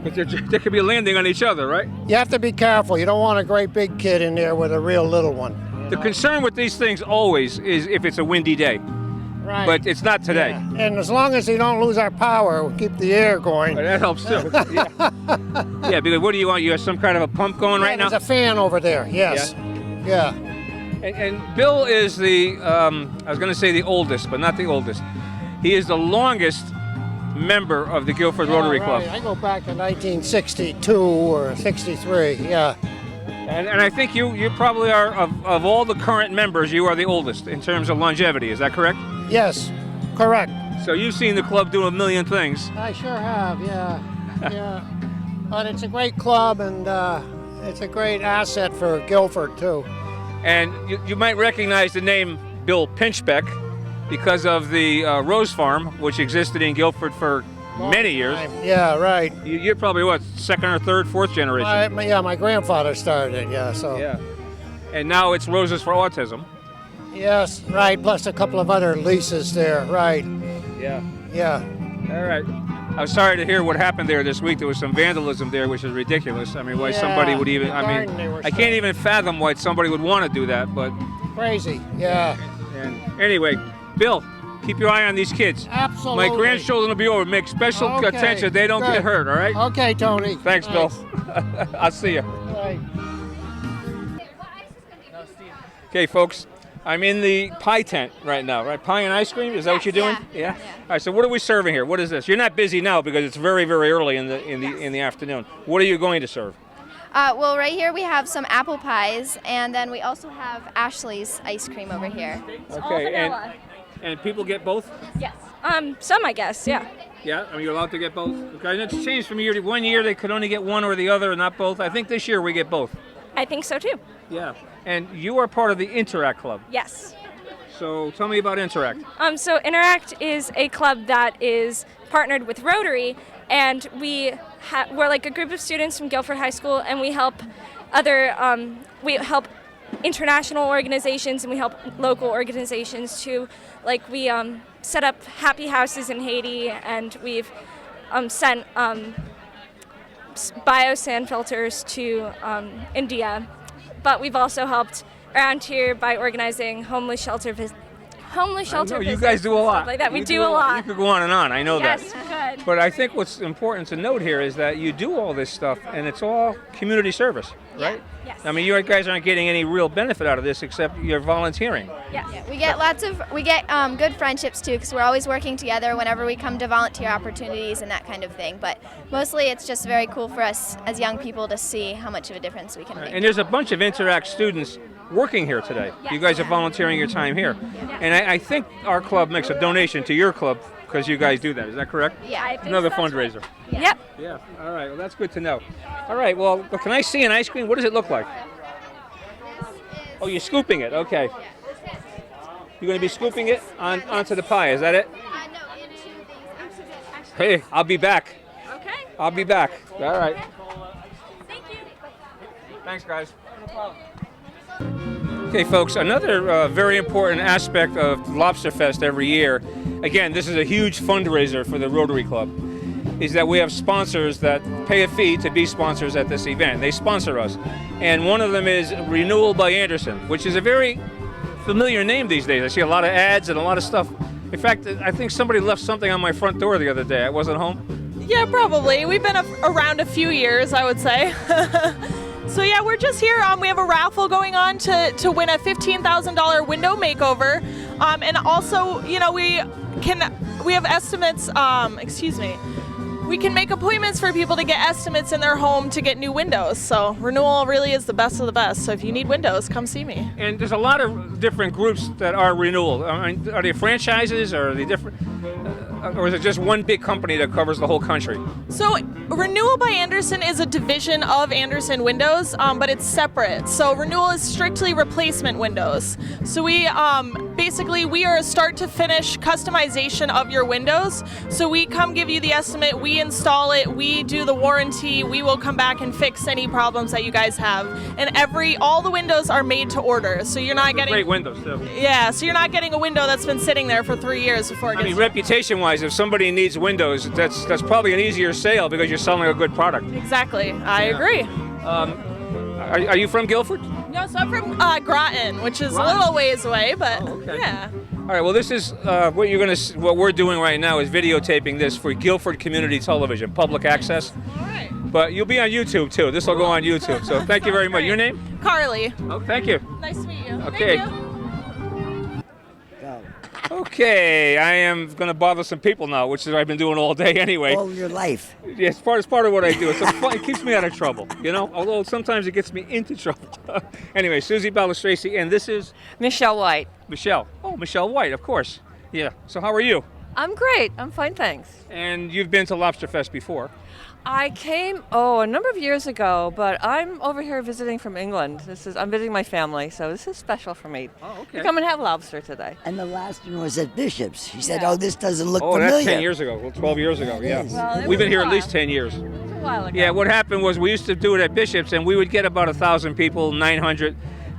But there could be a landing on each other, right? You have to be careful. You don't want a great big kid in there with a real little one. The concern with these things always is if it's a windy day. Right. But it's not today. Yeah. And as long as we don't lose our power, we'll keep the air going. That helps too. Yeah, because what do you want? You have some kind of a pump going right now? There's a fan over there, yes. Yeah. And Bill is the, I was going to say the oldest, but not the oldest. He is the longest member of the Guilford Rotary Club. I go back to 1962 or 63, yeah. And I think you probably are, of all the current members, you are the oldest in terms of longevity. Is that correct? Yes, correct. So you've seen the club do a million things. I sure have, yeah. Yeah. But it's a great club, and it's a great asset for Guilford, too. And you might recognize the name Bill Pinchbeck because of the Rose Farm, which existed in Guilford for many years. Yeah, right. You're probably, what, second or third, fourth generation? My grandfather started it, yeah, so. Yeah. And now it's Roses for Autism. Yes, right, plus a couple of other leases there, right. Yeah. Yeah. All right. I was sorry to hear what happened there this week. There was some vandalism there, which is ridiculous. I mean, why somebody would even, I can't even fathom why somebody would want to do that, but. Crazy, yeah. And anyway, Bill, keep your eye on these kids. Absolutely. My grandchildren will be over. Make special attention. They don't get hurt, all right? Okay, Tony. Thanks, Bill. I'll see you. Right. Okay, folks. I'm in the pie tent right now, right? Pie and ice cream? Is that what you're doing? Yeah. All right. So what are we serving here? What is this? You're not busy now because it's very, very early in the afternoon. What are you going to serve? Well, right here we have some apple pies, and then we also have Ashley's ice cream over here. Okay. And people get both? Yes. Some, I guess. Yeah. Yeah. Are you allowed to get both? Okay. And it's changed from year to 1 year. They could only get one or the other, and not both. I think this year we get both. I think so too. Yeah. And you are part of the Interact Club. Yes. So tell me about Interact. So Interact is a club that is partnered with Rotary, and we're like a group of students from Guilford High School, and we help we help international organizations and we help local organizations too. Like we set up happy houses in Haiti, and we've sent biosand filters to India. But we've also helped around here by organizing homeless shelter visits. You guys do a lot. Like that. We You do a lot. You could go on and on. I know Yes, that. good. But I think what's important to note here is that you do all this stuff, and it's all community service, right? Yes. I mean, you guys aren't getting any real benefit out of this except you're volunteering. Yeah, we get good friendships too, because we're always working together whenever we come to volunteer opportunities and that kind of thing. But mostly it's just very cool for us as young people to see how much of a difference we can make. And there's a bunch of Interact students working here today. Yes. You guys are volunteering your time here. And I think our club makes a donation to your club because you guys do that. Is that correct? Yeah, I think Another so. fundraiser. Yep. Yeah. All right. Well, that's good to know. All right. Well, can I see an ice cream? What does it look like? Oh, you're scooping it. Okay. You're going to be scooping it onto the pie. Is that it? Hey, I'll be back. Okay. I'll be back. All right. Thank you. Thanks, guys. No problem. Okay, folks, another very important aspect of LobsterFest every year, again, this is a huge fundraiser for the Rotary Club, is that we have sponsors that pay a fee to be sponsors at this event. They sponsor us. And one of them is Renewal by Anderson, which is a very familiar name these days. I see a lot of ads and a lot of stuff. In fact, I think somebody left something on my front door the other day. I wasn't home. Yeah, probably. We've been around a few years, I would say. So yeah, we're just here. We have a raffle going on to win a $15,000 window makeover, and also, you know, we have estimates. We can make appointments for people to get estimates in their home to get new windows. So Renewal really is the best of the best. So if you need windows, come see me. And there's a lot of different groups that are Renewal. I mean, are they franchises or are they different? Or is it just one big company that covers the whole country? So Renewal by Anderson is a division of Anderson Windows, but it's separate. So Renewal is strictly replacement windows. So we are a start to finish customization of your windows. So we come give you the estimate, we install it, we do the warranty, we will come back and fix any problems that you guys have. And all the windows are made to order. So you're not getting great windows too. Yeah, so you're not getting a window that's been sitting there for 3 years before it gets. I mean, reputation-wise, if somebody needs windows, that's probably an easier sale because you're selling a good product. Exactly, I agree. Are you from Guilford? No, so I'm from Groton, which is a little ways away, but yeah. All right. Well, this is what we're doing right now is videotaping this for Guilford Community Television, public access. All right. But you'll be on YouTube too. This will go on YouTube. So thank you very much. Your name? Carly. Oh, thank you. Nice to meet you. Okay. Thank you. Okay, I am going to bother some people now, which is what I've been doing all day anyway. All your life. Yeah, it's part of what I do. It keeps me out of trouble, you know, although sometimes it gets me into trouble. Anyway, Susie Balistraci, and this is? Michelle White. Michelle. Oh, Michelle White, of course. Yeah. So how are you? I'm great. I'm fine, thanks. And you've been to LobsterFest before? I came, a number of years ago, but I'm over here visiting from England. I'm visiting my family, so this is special for me. Oh, okay. To come and have lobster today. And the last one was at Bishop's. She said, "Oh, this doesn't look Oh, familiar." that's 10 years ago. Well, 12 years ago, yeah. Well, We've been here at least 10 years. It was a while ago. Yeah, what happened was we used to do it at Bishop's, and we would get about 1,000 people, 900,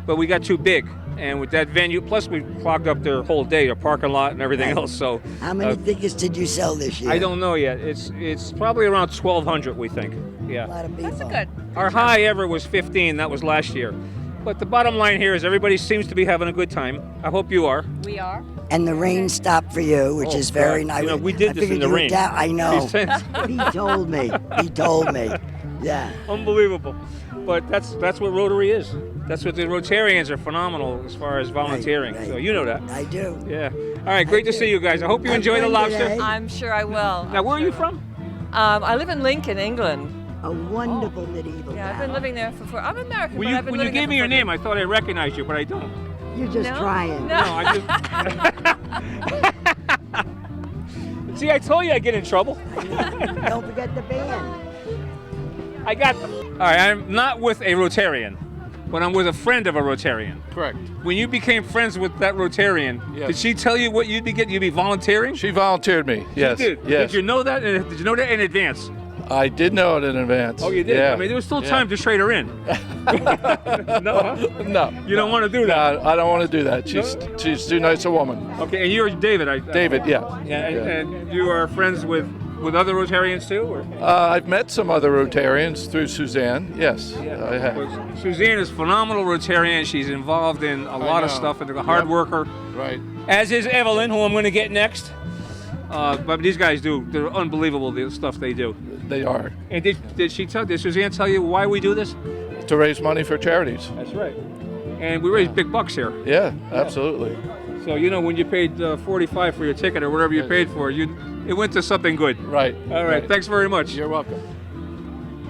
but we got too big. And with that venue, plus we clogged up their whole day, their parking lot and everything else. So How many tickets did you sell this year? I don't know yet. It's probably around 1,200, we think. Yeah. A lot of people. That's good. Our high ever was 15. That was last year. But the bottom line here is everybody seems to be having a good time. I hope you are. We are. And the rain stopped for you, which is very nice. You know, we did I this in figured the you were rain. I know. He He told me. He told me. Yeah. Unbelievable. But that's what Rotary is. That's what the Rotarians are phenomenal as far as volunteering. Right. So you know that. I do. Yeah. All right. Great to see you guys. I hope you enjoy the lobster. I'm sure I will. Now, where are you from? I live in Lincoln, England. A wonderful medieval Yeah, I've been town. living there for. I'm American, When but I've been you living gave there me your for name, I thought I recognized you, but I don't. You're just No? trying. No. I just. See, I told you I get in trouble. Don't forget the band. I got them. All right, I'm not with a Rotarian. but I'm with a friend of a Rotarian. Correct. When you became friends with that Rotarian, Yes. did she tell you what you'd be getting? You'd be volunteering? She volunteered me. Yes. She did. Yes. Did you know that? Did you know that in advance? I did know it in advance. Oh, you did? Yeah. I mean, there was still Yeah. time to trade her in. No, huh? No. You don't want to do that? No, I don't want to do that. She's too nice a woman. Okay, and you're David. David, yeah. Yeah, Yeah. and you are friends with other Rotarians too? Or? I've met some other Rotarians through Suzanne. Yes, I have. Well, Suzanne is a phenomenal Rotarian. She's involved in a lot of know. stuff and a hard Yep. worker. Right. As is Evelyn, who I'm going to get next. But these guys they're unbelievable, the stuff they do. They are. And did Suzanne tell you why we do this? To raise money for charities. That's right. And we raise big bucks here. Yeah, absolutely. So, when you paid $45 for your ticket or whatever you paid for, it went to something good. Right. All right. Thanks very much. You're welcome.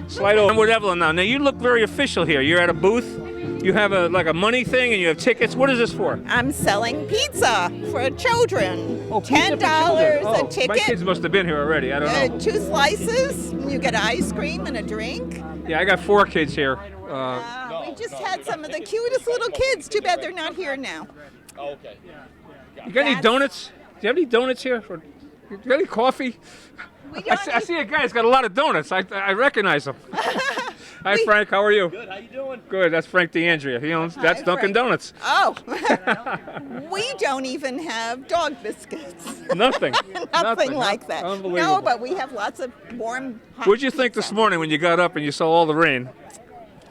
Slide over. I'm with Evelyn now. Now, you look very official here. You're at a booth. You have a money thing and you have tickets. What is this for? I'm selling pizza for children. Oh, pizza for $10 children. a ticket. My kids must have been here already. I don't know. 2 slices. You get ice cream and a drink. Yeah, I got 4 kids here. We just had some of the cutest little kids. Too bad they're not here now. Okay. You got any donuts? Do you have any donuts here? Or, you got any coffee? I see a guy that's got a lot of donuts. I recognize him. Hi, Frank. How are you? Good. How you doing? Good. That's Frank DeAndrea. He owns. That's Dunkin' Donuts. Oh. We don't even have dog biscuits. Nothing. Nothing like that. Unbelievable. No, but we have lots of warm, hot What'd you think this morning when you got up and you saw all the rain?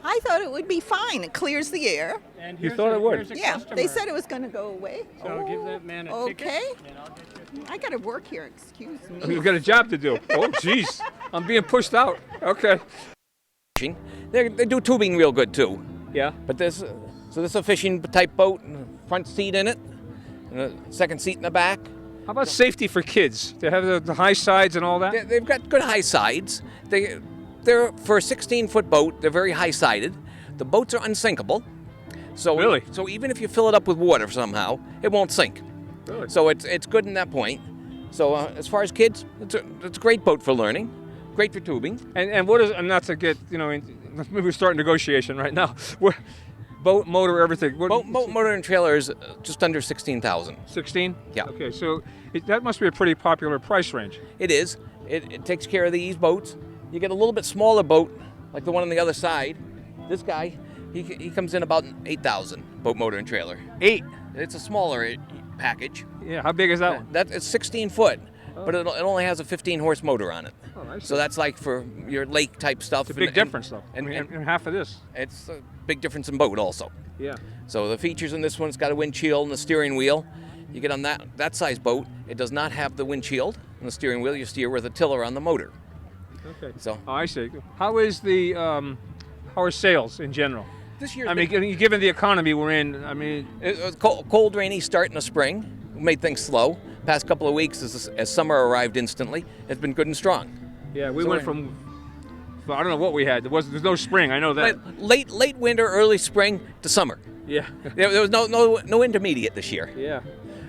I thought it would be fine. It clears the air. You thought it would? Yeah, they said it was going to go away. So give that man a okay. I got to work here. Excuse me. You've got a job to do. Oh, jeez. I'm being pushed out. Okay. They do tubing real good too. Yeah. But this is a fishing type boat, front seat in it, and a second seat in the back. How about safety for kids? They have the high sides and all that? They've got good high sides. They're for a 16-foot boat. They're very high-sided. The boats are unsinkable. So really? So even if you fill it up with water somehow, it won't sink. Really? So it's good in that point. So as far as kids, it's a great boat for learning. Great for tubing. And what is, and not to get, maybe we start negotiation right now. Boat, motor, everything. Boat, motor, and trailer is just under $16,000. 16? Yeah. Okay, so that must be a pretty popular price range. It is. It takes care of these boats. You get a little bit smaller boat, like the one on the other side. This guy, he comes in about $8,000, boat, motor, and trailer. 8? It's a smaller package. Yeah, how big is that one? It's 16 foot, but it only has a 15-horse motor on it. Oh, I see. So that's like for your lake-type stuff. It's a big difference, though. And half of this. It's a big difference in boat also. Yeah. So the features in this one, it's got a windshield and a steering wheel. You get on that size boat, it does not have the windshield and the steering wheel. You steer with a tiller on the motor. Okay. So. Oh, I see. How is how are sales in general? This year. I mean, given the economy we're in, I mean, it was cold, rainy start in the spring. Made things slow. Past couple of weeks, as summer arrived instantly, it's been good and strong. Yeah, we went from. I don't know what we had. There's no spring. I know that. Late winter, early spring to summer. Yeah. There was no intermediate this year. Yeah.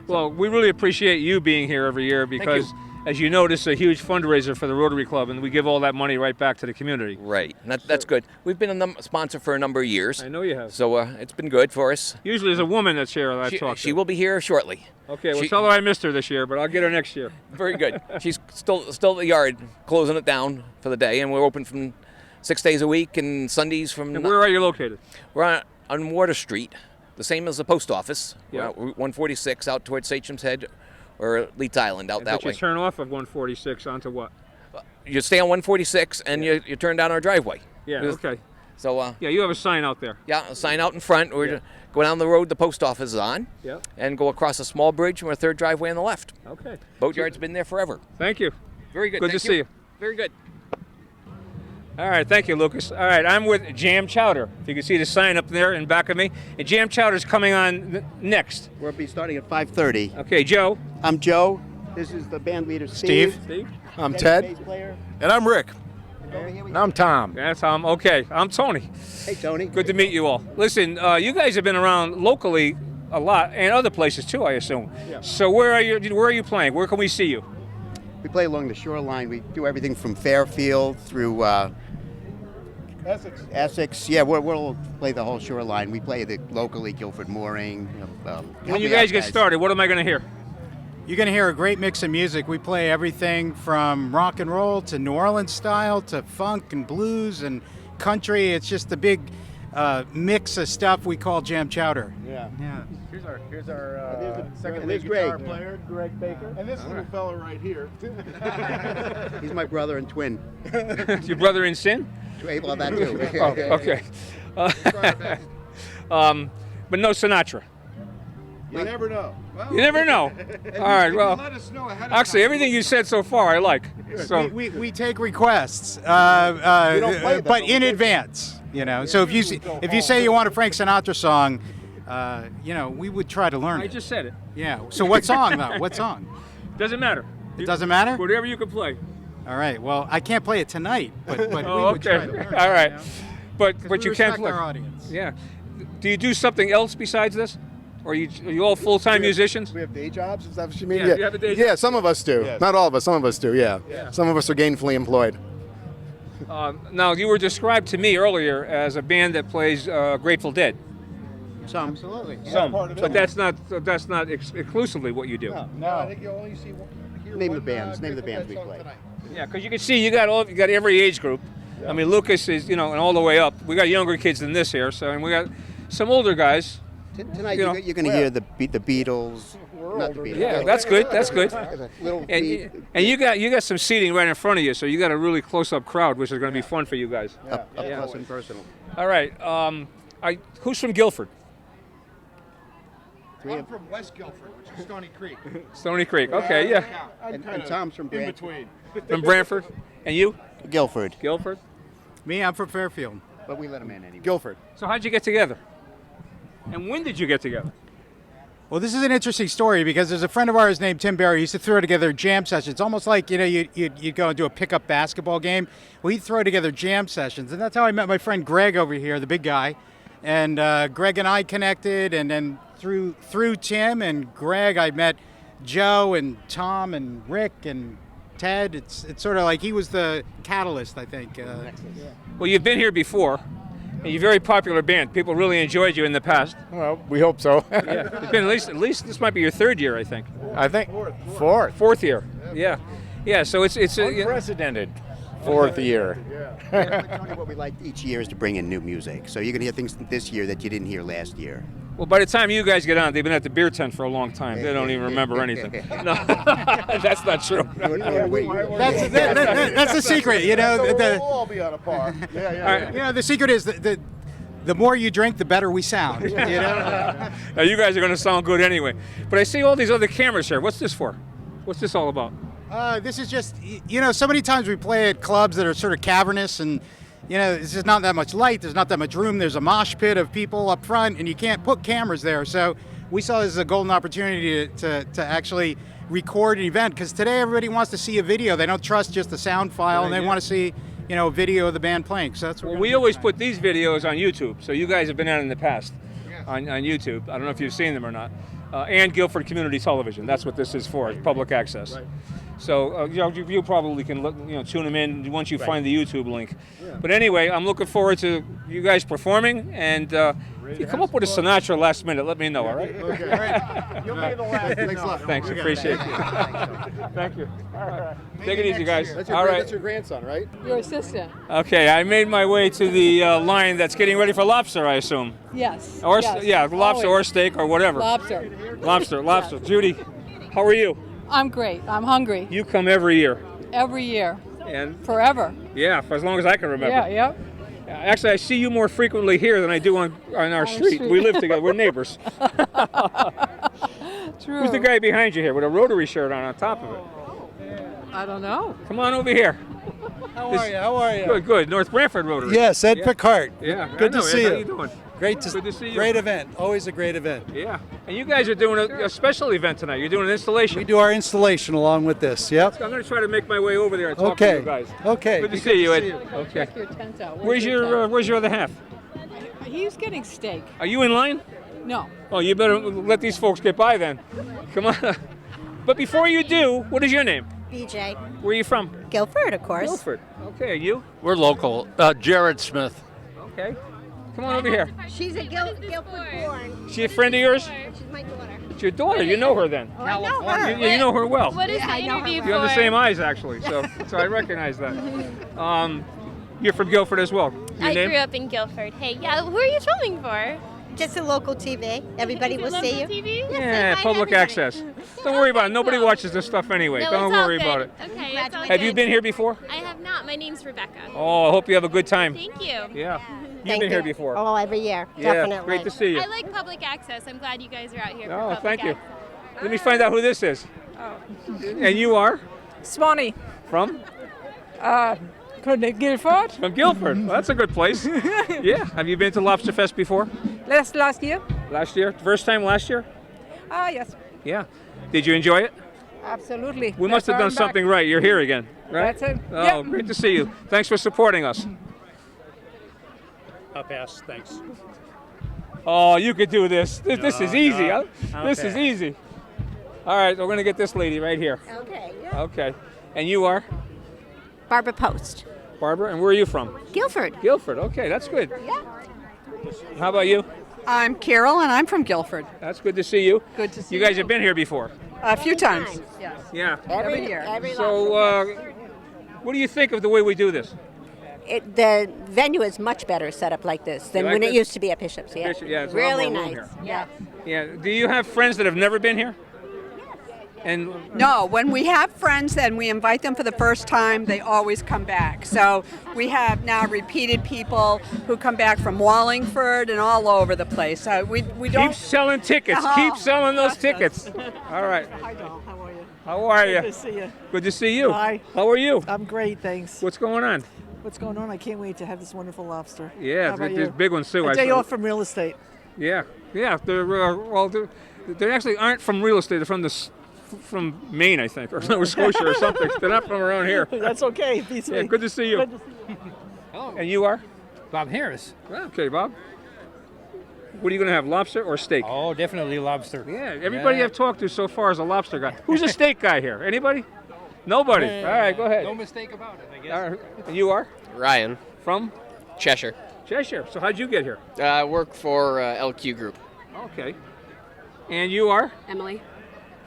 Well, we really appreciate you being here every year because, as you know, this is a huge fundraiser for the Rotary Club, and we give all that money right back to the community. Right. And that's good. We've been a sponsor for a number of years. I know you have. So it's been good for us. Usually there's a woman that's here that I talk to. She will be here shortly. Okay, well, tell her I missed her this year, but I'll get her next year. Very good. She's still at the yard, closing it down for the day, and we're open from 6 days a week and Sundays from... And where are you located? We're on Water Street, the same as the post office. Yeah. We're Route 146 out towards Sachem's Head or Leeds Island out that way. But you turn off of 146 onto what? You stay on 146 and you turn down our driveway. Yeah, okay. So yeah, you have a sign out there. Yeah, a sign out in front. We're go down the road the post office is on. Yeah. And go across a small bridge from our third driveway on the left. Okay. Boatyard's been there forever. Thank you. Very good. Good to see you. Very good. All right, thank you, Lucas. All right, I'm with Jam Chowder. You can see the sign up there in back of me. And Jam Chowder's coming on next. We'll be starting at 5:30. Okay, Joe. I'm Joe. This is the band leader, Steve. I'm Ted. And I'm Rick. And I'm Tom. Yeah, Tom. Okay, I'm Tony. Hey, Tony. Good to meet you all. Listen, you guys have been around locally a lot and other places too, I assume. Yeah. So where are you playing? Where can we see you? We play along the shoreline. We do everything from Fairfield through Essex. Yeah, we'll play the whole shoreline. We play the locally Guilford Mooring. When you guys get started, what am I going to hear? You're going to hear a great mix of music. We play everything from rock and roll to New Orleans style to funk and blues and country. It's just a big mix of stuff we call jam chowder. Yeah. Here's our second lead guitar player, Greg Baker. And this little fella right here. He's my brother and twin. Your brother in sin? Well, that too. Okay. But no Sinatra. You never know. Well, You never know. All right. Well, let us know ahead of actually, time. everything you said so far, I like. So We take requests, don't play them, but in advance. So if you say you want a Frank Sinatra song, we would try to learn I it. just said it. Yeah. So what song though? What song? Doesn't matter. It doesn't matter. Whatever you can play. All right. Well, I can't play it tonight, but we Oh, would try okay. to learn it, All right. But we you can respect play. our audience. Yeah. Do you do something else besides this? Or are you all full-time musicians? We have day jobs. Is that what you mean? Yeah, you have a day job? Yeah, some of us do. Yes. Not all of us. Some of us do. Yeah. Yeah. Some of us are gainfully employed. Now, you were described to me earlier as a band that plays Grateful Dead. Some. Absolutely. Some, but that's not exclusively what you do. No, I think you only see Name the bands we play. Yeah, because you can see you got every age group. I mean, Lucas is and all the way up. We got younger kids than this here, and we got some older guys. Tonight you're going to hear the Beatles. Not the Beatles. Yeah, that's good. That's good. Little And you got some seating right in front of you, so you got a really close-up crowd, which is going to be fun for you guys. Up close and personal. All right. Who's from Guilford? I'm from West Guilford, which is Stony Creek. Stony Creek. Okay, yeah. And Tom's from in Brantford. between. From Brantford. And you? Guilford. Guilford. Me, I'm from Fairfield. But we let him in anyway. Guilford. So how'd you get together? And when did you get together? Well, this is an interesting story because there's a friend of ours named Tim Barry. He used to throw together jam sessions. It's almost like, you'd go and do a pickup basketball game. Well, he'd throw together jam sessions. And that's how I met my friend Greg over here, the big guy. And Greg and I connected. And then through Tim and Greg, I met Joe and Tom and Rick and Ted. It's sort of like he was the catalyst, I think. Well, you've been here before. And you're a very popular band. People really enjoyed you in the past. Well, we hope so. Yeah, it's been at least this might be your third year, I think. I think fourth year. Yeah, yeah. So it's unprecedented. Fourth year. Tony, what we like each year is to bring in new music. So you're going to hear things this year that you didn't hear last year. Well, by the time you guys get on, they've been at the beer tent for a long time. They don't even remember anything. No, that's not true. That's the secret, We'll all be on a par. Yeah. The secret is that the more you drink, the better we sound. Now, you guys are going to sound good anyway. But I see all these other cameras here. What's this for? What's this all about? This is just, so many times we play at clubs that are sort of cavernous and, there's just not that much light. There's not that much room. There's a mosh pit of people up front and you can't put cameras there. So we saw this as a golden opportunity to actually record an event because today everybody wants to see a video. They don't trust just the sound file and they want to see, a video of the band playing. So that's what we always put these videos on YouTube. So you guys have been on in the past on YouTube. I don't know if you've seen them or not. And Guilford Community Television. That's what this is for, public access. Right. So you probably can tune them in once you find the YouTube link. Yeah. But anyway, I'm looking forward to you guys performing. And if you come up with a Sinatra last minute, let me know. All right. Okay. All right. You'll be the last. Thanks a lot. Thanks. Appreciate it. Thank you. All right. Take it easy, guys. That's That's your grandson, right? Your assistant. Okay, I made my way to the line that's getting ready for lobster, I assume. Yes. Or yes. yeah, lobster Always. or steak or whatever. Lobster. Lobster. Judy, how are you? I'm great. I'm hungry. You come every year. Every year. And forever. Yeah, for as long as I can remember. Yeah, yep. Actually, I see you more frequently here than I do on our street. We live together. We're neighbors. True. Who's the guy behind you here with a Rotary shirt on top of it? I don't know. Come on over here. How are you? Good. North Branford Rotary. Yes, Ed Picard. Yeah. Good to see you. How you doing? Great to see you. Great event. Always a great event. Yeah. And you guys are doing a special event tonight. You're doing an installation. We do our installation along with this. Yep. I'm going to try to make my way over there and talk to you guys. Okay. Good to see you, Ed. Okay. Check your tent out. Where's your other half? He's getting steak. Are you in line? No. Oh, you better let these folks get by then. Come on. But before you do, what is your name? BJ. Where are you from? Guilford, of course. Guilford. Okay, you? We're local. Jared Smith. Okay. Come on over here. She's a Guilford born. She a friend of yours? She's my daughter. It's your daughter. You know her then. I know her. You know her well. What is the interview You have the same eyes, actually, so I recognize that. You're from Guilford as well. Your I name? grew up in Guilford. Hey, yeah, who are you filming for? Just a local TV. Everybody Is it will local see you. TV? Yeah, public access. Don't worry about it. Nobody watches this stuff anyway. No, Don't it's all worry good. about it. Okay, it's all Have you good. been here before? I have not. My name's Rebecca. Oh, I hope you have a good time. Thank you. Yeah. You've been here before. Oh, every year. Yeah, Definitely. great to see you. I like public access. I'm glad you guys are out here. Oh, for thank you. public Let me find out who this is. And you are? Swanee. From? Guilford. From Guilford. Well, that's a good place. Yeah. Have you been to LobsterFest before? Last year. Last year? First time last year? Yes. Yeah. Did you enjoy it? Absolutely. We must have done something right. You're here again, right? That's it. Oh, Yeah. great to see you. Thanks for supporting us. I'll pass, thanks. Oh, you could do this. This is easy. no. Huh? This is easy. All right, we're going to get this lady right here. Okay. Okay. And you are? Barbara Post. Barbara, and where are you from? Guilford. Guilford, okay, that's good. Yeah. How about you? I'm Carol, and I'm from Guilford. That's good to see you. Good to see you. guys have been here before? A few times. Yes. Yeah. Every year. So, what do you think of the way we do this? The venue is much better set up like this than You like when it this? used to be at Bishop's. Yeah. Bishop, yeah, it's a lot really more room nice. here. Yeah. Yeah. Do you have friends that have never been here? And No, when we have friends and we invite them for the first time, they always come back. So we have now repeated people who come back from Wallingford and all over the place. We don't keep selling tickets. Oh. Keep selling those tickets. All right. Hi, Doll. How are you? How are you? Good to see you. Good to see you. Hi. How are you? I'm great, thanks. What's going on? What's going on? I can't wait to have this wonderful lobster. Yeah, How about there's you? big ones too. A I day saw. off from real estate. Yeah, yeah. They actually aren't from real estate. They're from Maine, I think, or Nova Scotia or something. They're not from around here. That's okay. Beats Yeah, me. good to see you. Good to see you. And you are? Bob Harris. Okay, Bob. What are you going to have, lobster or steak? Oh, definitely lobster. Yeah, everybody I've talked to so far is a lobster guy. Who's a steak guy here? Anybody? Nobody. All right, go ahead. No mistake about it, I guess. All right. And you are? Ryan. From? Cheshire. Cheshire. So how'd you get here? I work for LQ Group. Okay. And you are? Emily.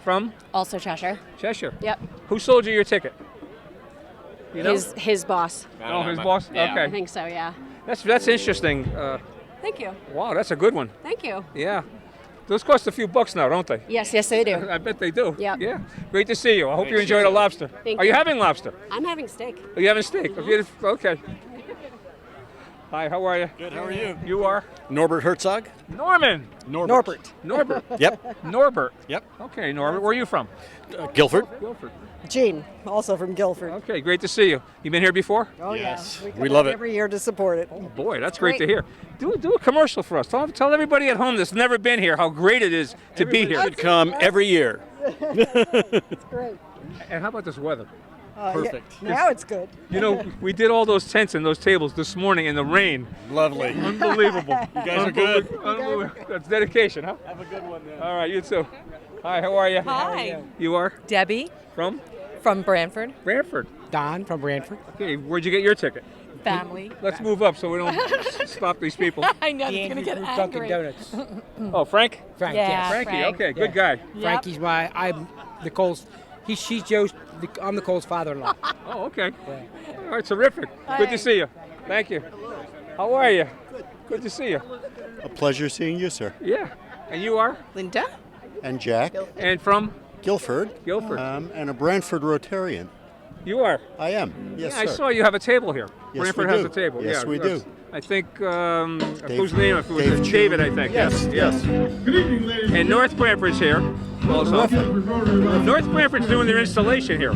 From? Also Cheshire. Cheshire. Yep. Who sold you your ticket? You know? His boss. Oh, his boss? Yeah. Okay. I think so, yeah. That's interesting. Thank you. Wow, that's a good one. Thank you. Yeah. Those cost a few bucks now, don't they? Yes, they do. I bet they do. Yep. Yeah. Great to see you. I hope you enjoy the lobster. Thank Are you you. having lobster? I'm having steak. Are you having steak? Okay. Hi, how are you? Good, how are you? You are? Norbert Herzog. Norman. Norbert. Norbert. Yep. Norbert. Yep. Okay, Norbert. Where are you from? Guilford. Guilford. Jean, also from Guilford. Okay, great to see you. You been here before? Oh, Yes. yeah. We love it. Every year to support it. Oh, boy, that's great to hear. Do a commercial for us. Tell everybody at home that's never been here how great it is to be here. Should come every year. It's great. And how about this weather? Perfect. Yeah, now it's good. You know, we did all those tents and those tables this morning in the rain. Lovely. Unbelievable. You guys are good. Unbelievable. That's dedication, huh? Have a good one then. All right, you too. Hi, how are you? Hi. You are? Debbie From? from Brantford. Brantford. Don from Brantford. Okay, where'd you get your ticket? Family. Let's move up so we don't stop these people. I know, it's going to get angry. Dunkin' Donuts. Oh, Frank? Frank, Yeah. yes. Frankie, Frank. okay, good guy. Yep. Frankie's I'm Nicole's. She's Joe's. I'm Nicole's father-in-law. Oh, okay. All right, terrific. Good to see you. Thank you. How are you? Good to see you. A pleasure seeing you, sir. Yeah. And you are? Linda. And Jack. And from? Guilford. Guilford. And a Brantford Rotarian. You are? I am. Yes, yeah, I sir. saw you have a table here. Yes, Brantford we has do. a table. Yes, yeah, we do. I think, whose name? If it was Dave David, I think. Yes, yes. And North Brantford's here. Also. North Brantford's doing their installation here.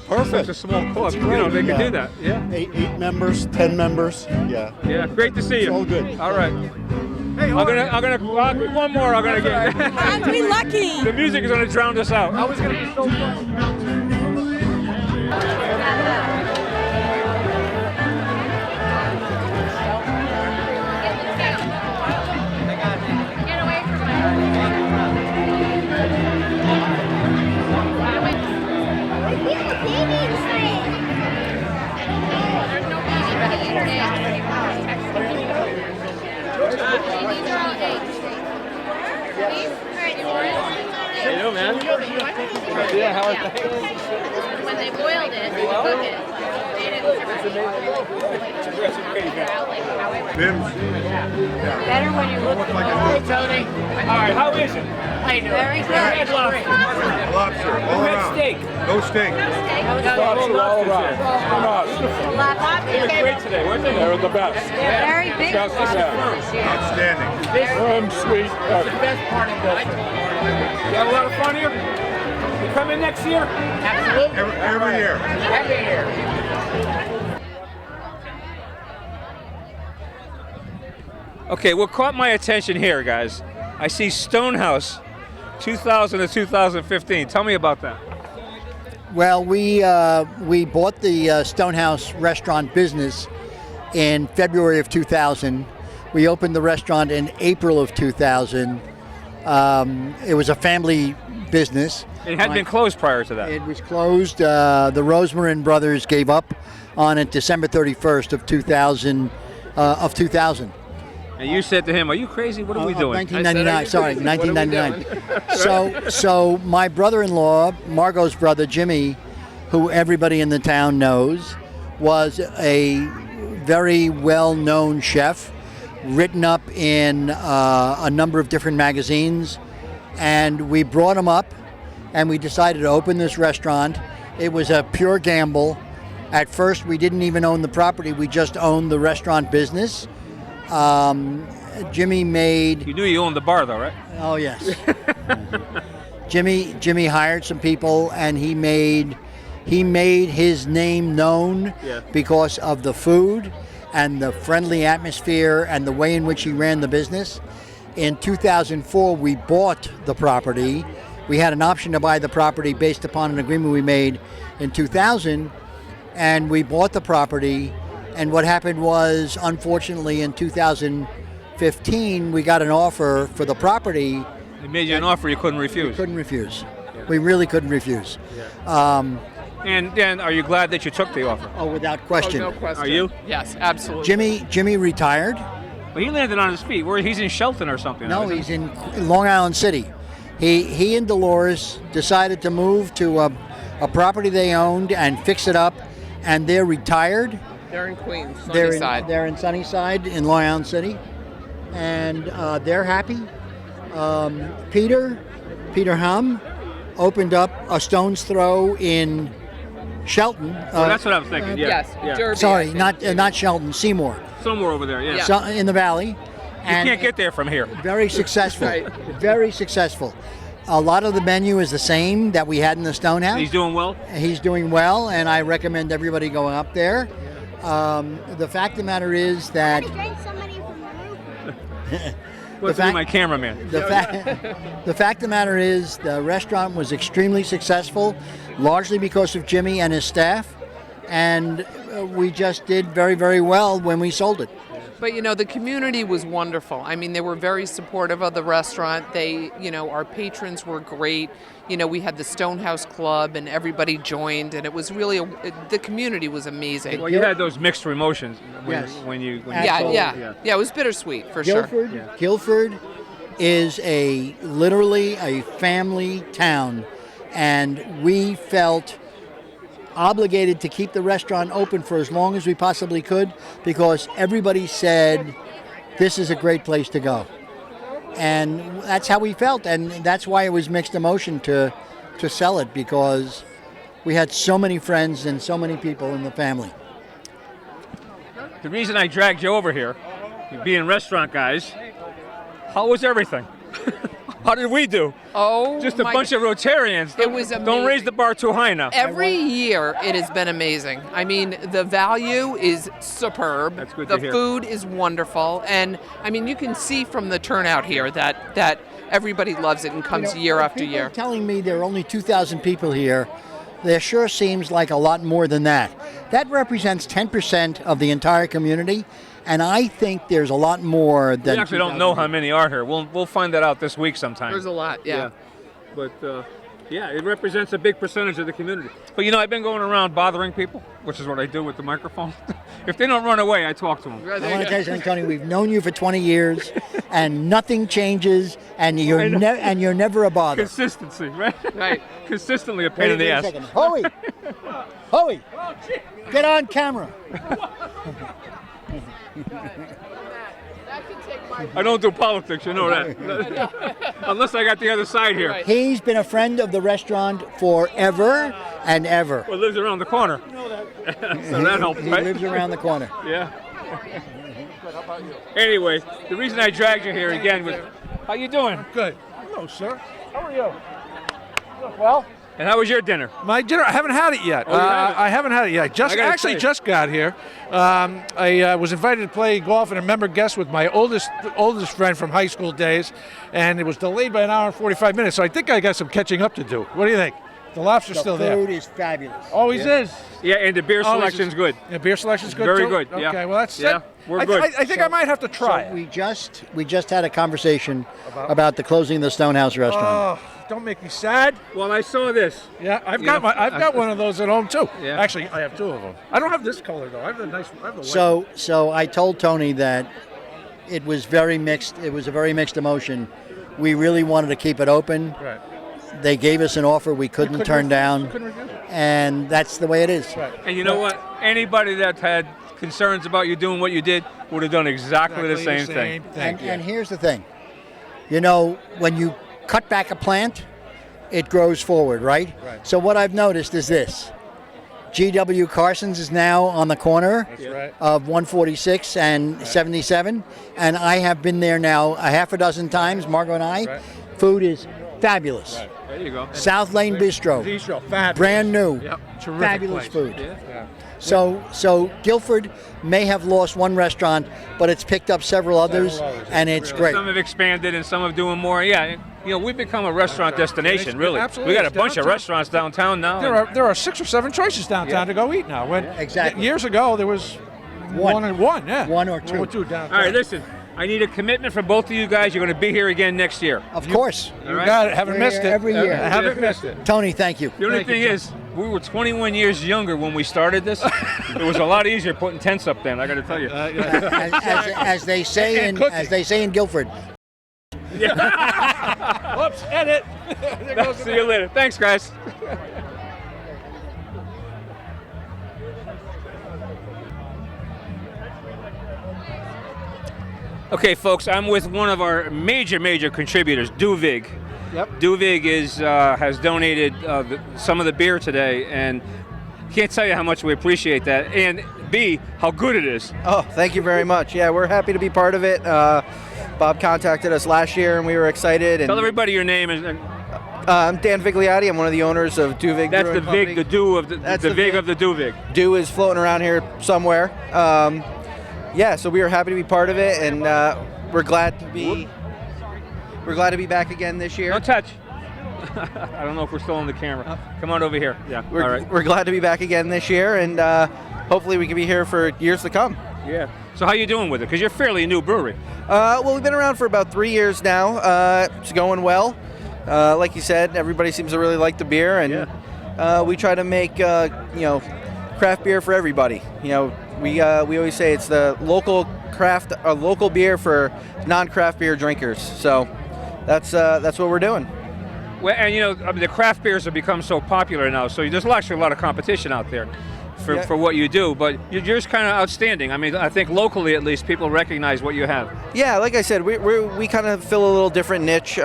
Perfect. It's a small club. That's You know, they great. can do that. Yeah. 8 members, 10 members. Yeah. Yeah. Great to see you. It's all good. All right. I'm gonna one more. I'm gonna get. Aren't we lucky? The music is gonna drown us out. I was gonna be so fun. Yeah, how are things? When they boiled it, they cook it. They didn't Better when you look like Hey, Tony. All right, how is it? Very good. Who had lobster? Lobster, Who all had around. steak? No steak. Lobster all around. They were great today, weren't they? They were the best. Very big. Outstanding. Firm, sweet. The best part of this. You have a lot of fun here? You come in next year? Absolutely. Every year. Every year. Okay, what caught my attention here, guys, I see Stonehouse 2000 to 2015. Tell me about that. Well, we bought the Stonehouse restaurant business in February of 2000. We opened the restaurant in April of 2000. It was a family business. It had been closed prior to that. It was closed. The Rosemarin brothers gave up on it December 31st of 2000. And you said to him, "Are you crazy? What are we doing?" 1999. Sorry, 1999. So my brother-in-law, Margot's brother Jimmy, who everybody in the town knows, was a very well-known chef, written up in a number of different magazines, and we brought him up, and we decided to open this restaurant. It was a pure gamble. At first, we didn't even own the property; we just owned the restaurant business. Jimmy made. You knew you owned the bar, though, right? Oh yes. Jimmy hired some people, and he made his name known because of the food and the friendly atmosphere and the way in which he ran the business. In 2004, we bought the property. We had an option to buy the property based upon an agreement we made in 2000, and we bought the property. And what happened was, unfortunately, in 2015, we got an offer for the property. They made you an offer you couldn't refuse. We couldn't refuse. We really couldn't refuse. And are you glad that you took the offer? Oh, without question. Oh, no question. Are you? Yes, absolutely. Jimmy retired. Well, he landed on his feet. He's in Shelton or something. No, he's in Long Island City. He and Dolores decided to move to a property they owned and fix it up, and they're retired. They're in Queens, Sunnyside. They're in Sunnyside in Long Island City, and they're happy. Peter Hum opened up a stone's throw in Shelton. That's what I was thinking. Yeah. Yes. Derby, Sorry, not Shelton. Seymour. Somewhere over there. Yeah. So, in the valley. You can't get there from here. Very successful. Right. Very successcal. A lot of the menu is the same that we had in the Stonehouse. He's doing well? He's doing well, and I recommend everybody going up there. The fact of the matter is that... What's my cameraman? The fact of the matter is the restaurant was extremely successful, largely because of Jimmy and his staff, and we just did very, very well when we sold it. But, the community was wonderful. I mean, they were very supportive of the restaurant. Our patrons were great. We had the Stonehouse Club, and everybody joined, and it was really, the community was amazing. Well, you had those mixed emotions when you sold. Yeah, it was bittersweet, for sure. Guilford is literally a family town, and we felt obligated to keep the restaurant open for as long as we possibly could because everybody said this is a great place to go, and that's how we felt, and that's why it was mixed emotion to sell it, because we had so many friends and so many people in the family. The reason I dragged you over here, being restaurant guys, how was everything? How did we do? Oh, just a bunch of Rotarians. It was amazing. Don't raise the bar too high now. Every year it has been amazing. I mean, the value is superb. That's good to hear. The food is wonderful, and I mean, you can see from the turnout here that everybody loves it and comes year after year. Telling me there are only 2,000 people here, there sure seems like a lot more than that. That represents 10% of the entire community. And I think there's a lot more than. We actually don't know how many are here. We'll find that out this week sometime. There's a lot, yeah. But it represents a big percentage of the community. But I've been going around bothering people, which is what I do with the microphone. If they don't run away, I talk to them. I want to tell you something, Tony. We've known you for 20 years. and nothing changes, and you're never a bother. Consistency, right? Right. Consistently a pain in the Wait a ass. second. Hoey, get on camera. I don't do politics, you know that. Unless I got the other side here. He's been a friend of the restaurant forever and ever. Well, lives around the corner. So that helps, He right? lives around the corner. Yeah. Anyway, the reason I dragged you here again was, how you doing? Good. Hello, sir. How are you? Look, well. And how was your dinner? My dinner, I haven't had it yet. Oh, you haven't? I haven't had it yet. Just got here. I was invited to play golf and a member guest with my oldest friend from high school days, and it was delayed by an hour and 45 minutes. So I think I got some catching up to do. What do you think? The lobster's still there. The food is fabulous. Always is. Yeah, and the beer selection's good. Yeah, beer selection's good Very too? good. Yeah. Okay, well that's yeah. We're good. I think I might have to try it. We just had a conversation about the closing of the Stonehouse restaurant. Oh, don't make me sad. Well, I saw this. Yeah, I've got one of those at home too. Yeah. Actually, I have two of them. I don't have this color though. I have the white. So I told Tony that it was very mixed. It was a very mixed emotion. We really wanted to keep it open. Right. They gave us an offer we couldn't turn down, Couldn't refuse it. and that's the way it is. Right. And you know what? Anybody that had concerns about you doing what you did would have done exactly the same thing. And here's the thing. You know, when you cut back a plant, it grows forward, right? Right. So what I've noticed is this. G.W. Carson's is now on the corner of 146 and 77, and I have been there now a half a dozen times, Margot and I. Right. Food is fabulous. There you go. South Lane Bistro. Fabulous. Brand new. Yep. Terrific Fabulous place. food. Yeah. So Guilford may have lost one restaurant, but it's picked up several others, and it's great. Some have expanded and some are doing more. Yeah, you know, we've become a restaurant destination, really. Absolutely. We got a bunch of restaurants downtown now. There are 6 or 7 choices downtown to go eat now. When exactly. Years ago there was one and one. Yeah. One or two. One or two downtown. All right, listen. I need a commitment from both of you guys. You're going to be here again next year. Of course. You got it. Haven't missed it. Every year. Haven't missed it. Tony, thank you. The only thing is, we were 21 years younger when we started this. It was a lot easier putting tents up then, I got to tell you. As they say in Guilford. Whoops, edit. See you later. Thanks, guys. Okay, folks, I'm with one of our major contributors, Duvig. Yep. Duvig has donated some of the beer today, and can't tell you how much we appreciate that, and B, how good it is. Oh, thank you very much. Yeah, we're happy to be part of it. Bob contacted us last year, and we were excited. And tell everybody your name. I'm Dan Vigliotti. I'm one of the owners of Duvig. That's the Brewing Vig, Company. the Do of the Vig of the Duvig. Do is floating around here somewhere. Yeah, so we were happy to be part of it, and we're glad to be back again this year. Don't touch. I don't know if we're still on the camera. Come on over here. Yeah. We're, all right. We're glad to be back again this year, and hopefully we can be here for years to come. Yeah. So how you doing with it? Because you're a fairly new brewery. Well, we've been around for about 3 years now. It's going well. Like you said, everybody seems to really like the beer, and we try to make craft beer for everybody. We always say it's the local beer for non-craft beer drinkers. So that's what we're doing. Well, and the craft beers have become so popular now, so there's actually a lot of competition out there for what you do. But you're just kind of outstanding. I mean, I think locally at least people recognize what you have. Yeah, like I said, we kind of fill a little different niche.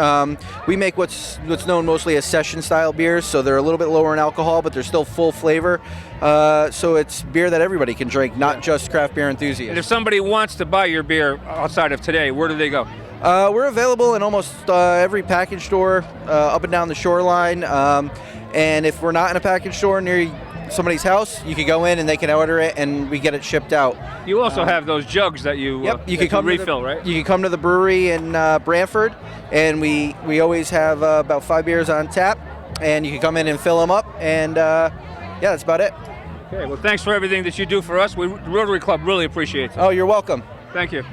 We make what's known mostly as session style beers, so they're a little bit lower in alcohol, but they're still full flavor. So it's beer that everybody can drink, not just craft beer enthusiasts. And if somebody wants to buy your beer outside of today, where do they go? We're available in almost every package store up and down the shoreline. And if we're not in a package store near somebody's house, you can go in and they can order it and we get it shipped out. You also have those jugs that you can come refill, right? You can come to the brewery in Brantford, and we always have about 5 beers on tap, and you can come in and fill them up, and that's about it. Okay, well, thanks for everything that you do for us. The Rotary Club really appreciates it. Oh, you're welcome. Thank you.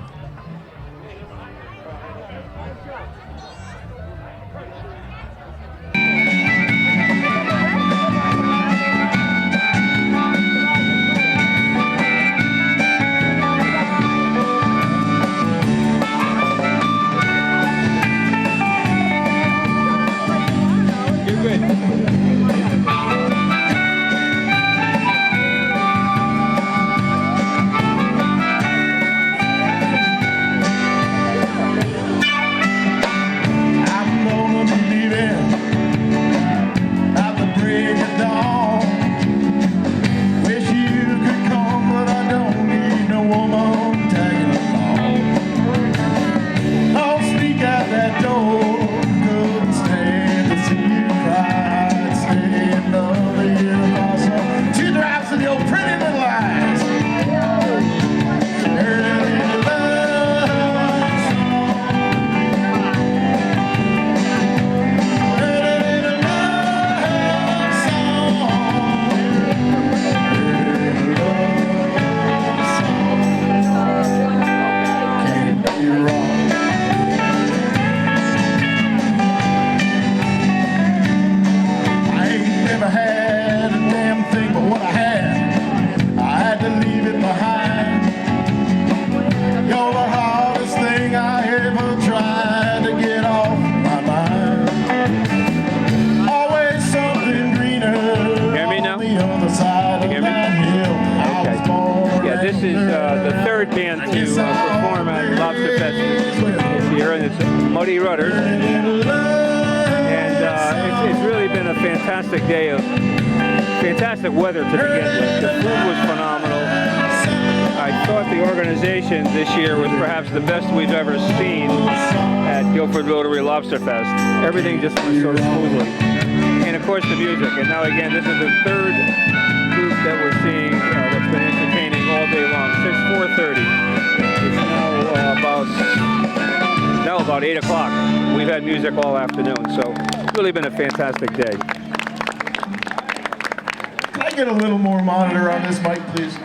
Always something greener. Hear me now? On the other side You hear of me? that hill. I was born Yeah, this is the third band to perform at LobsterFest this year, and it's Muddy Rudders. And it's really been a fantastic day of fantastic weather to begin with. The food was phenomenal. I thought the organization this year was perhaps the best we've ever seen at Guilford Rotary LobsterFest. Everything just went so smoothly. And of course the music. And now again, this is the third group that we're seeing that's been entertaining all day long since 4:30. It's now about 8 o'clock. We've had music all afternoon, so it's really been a fantastic day. Can I get a little more monitor on this mic, please?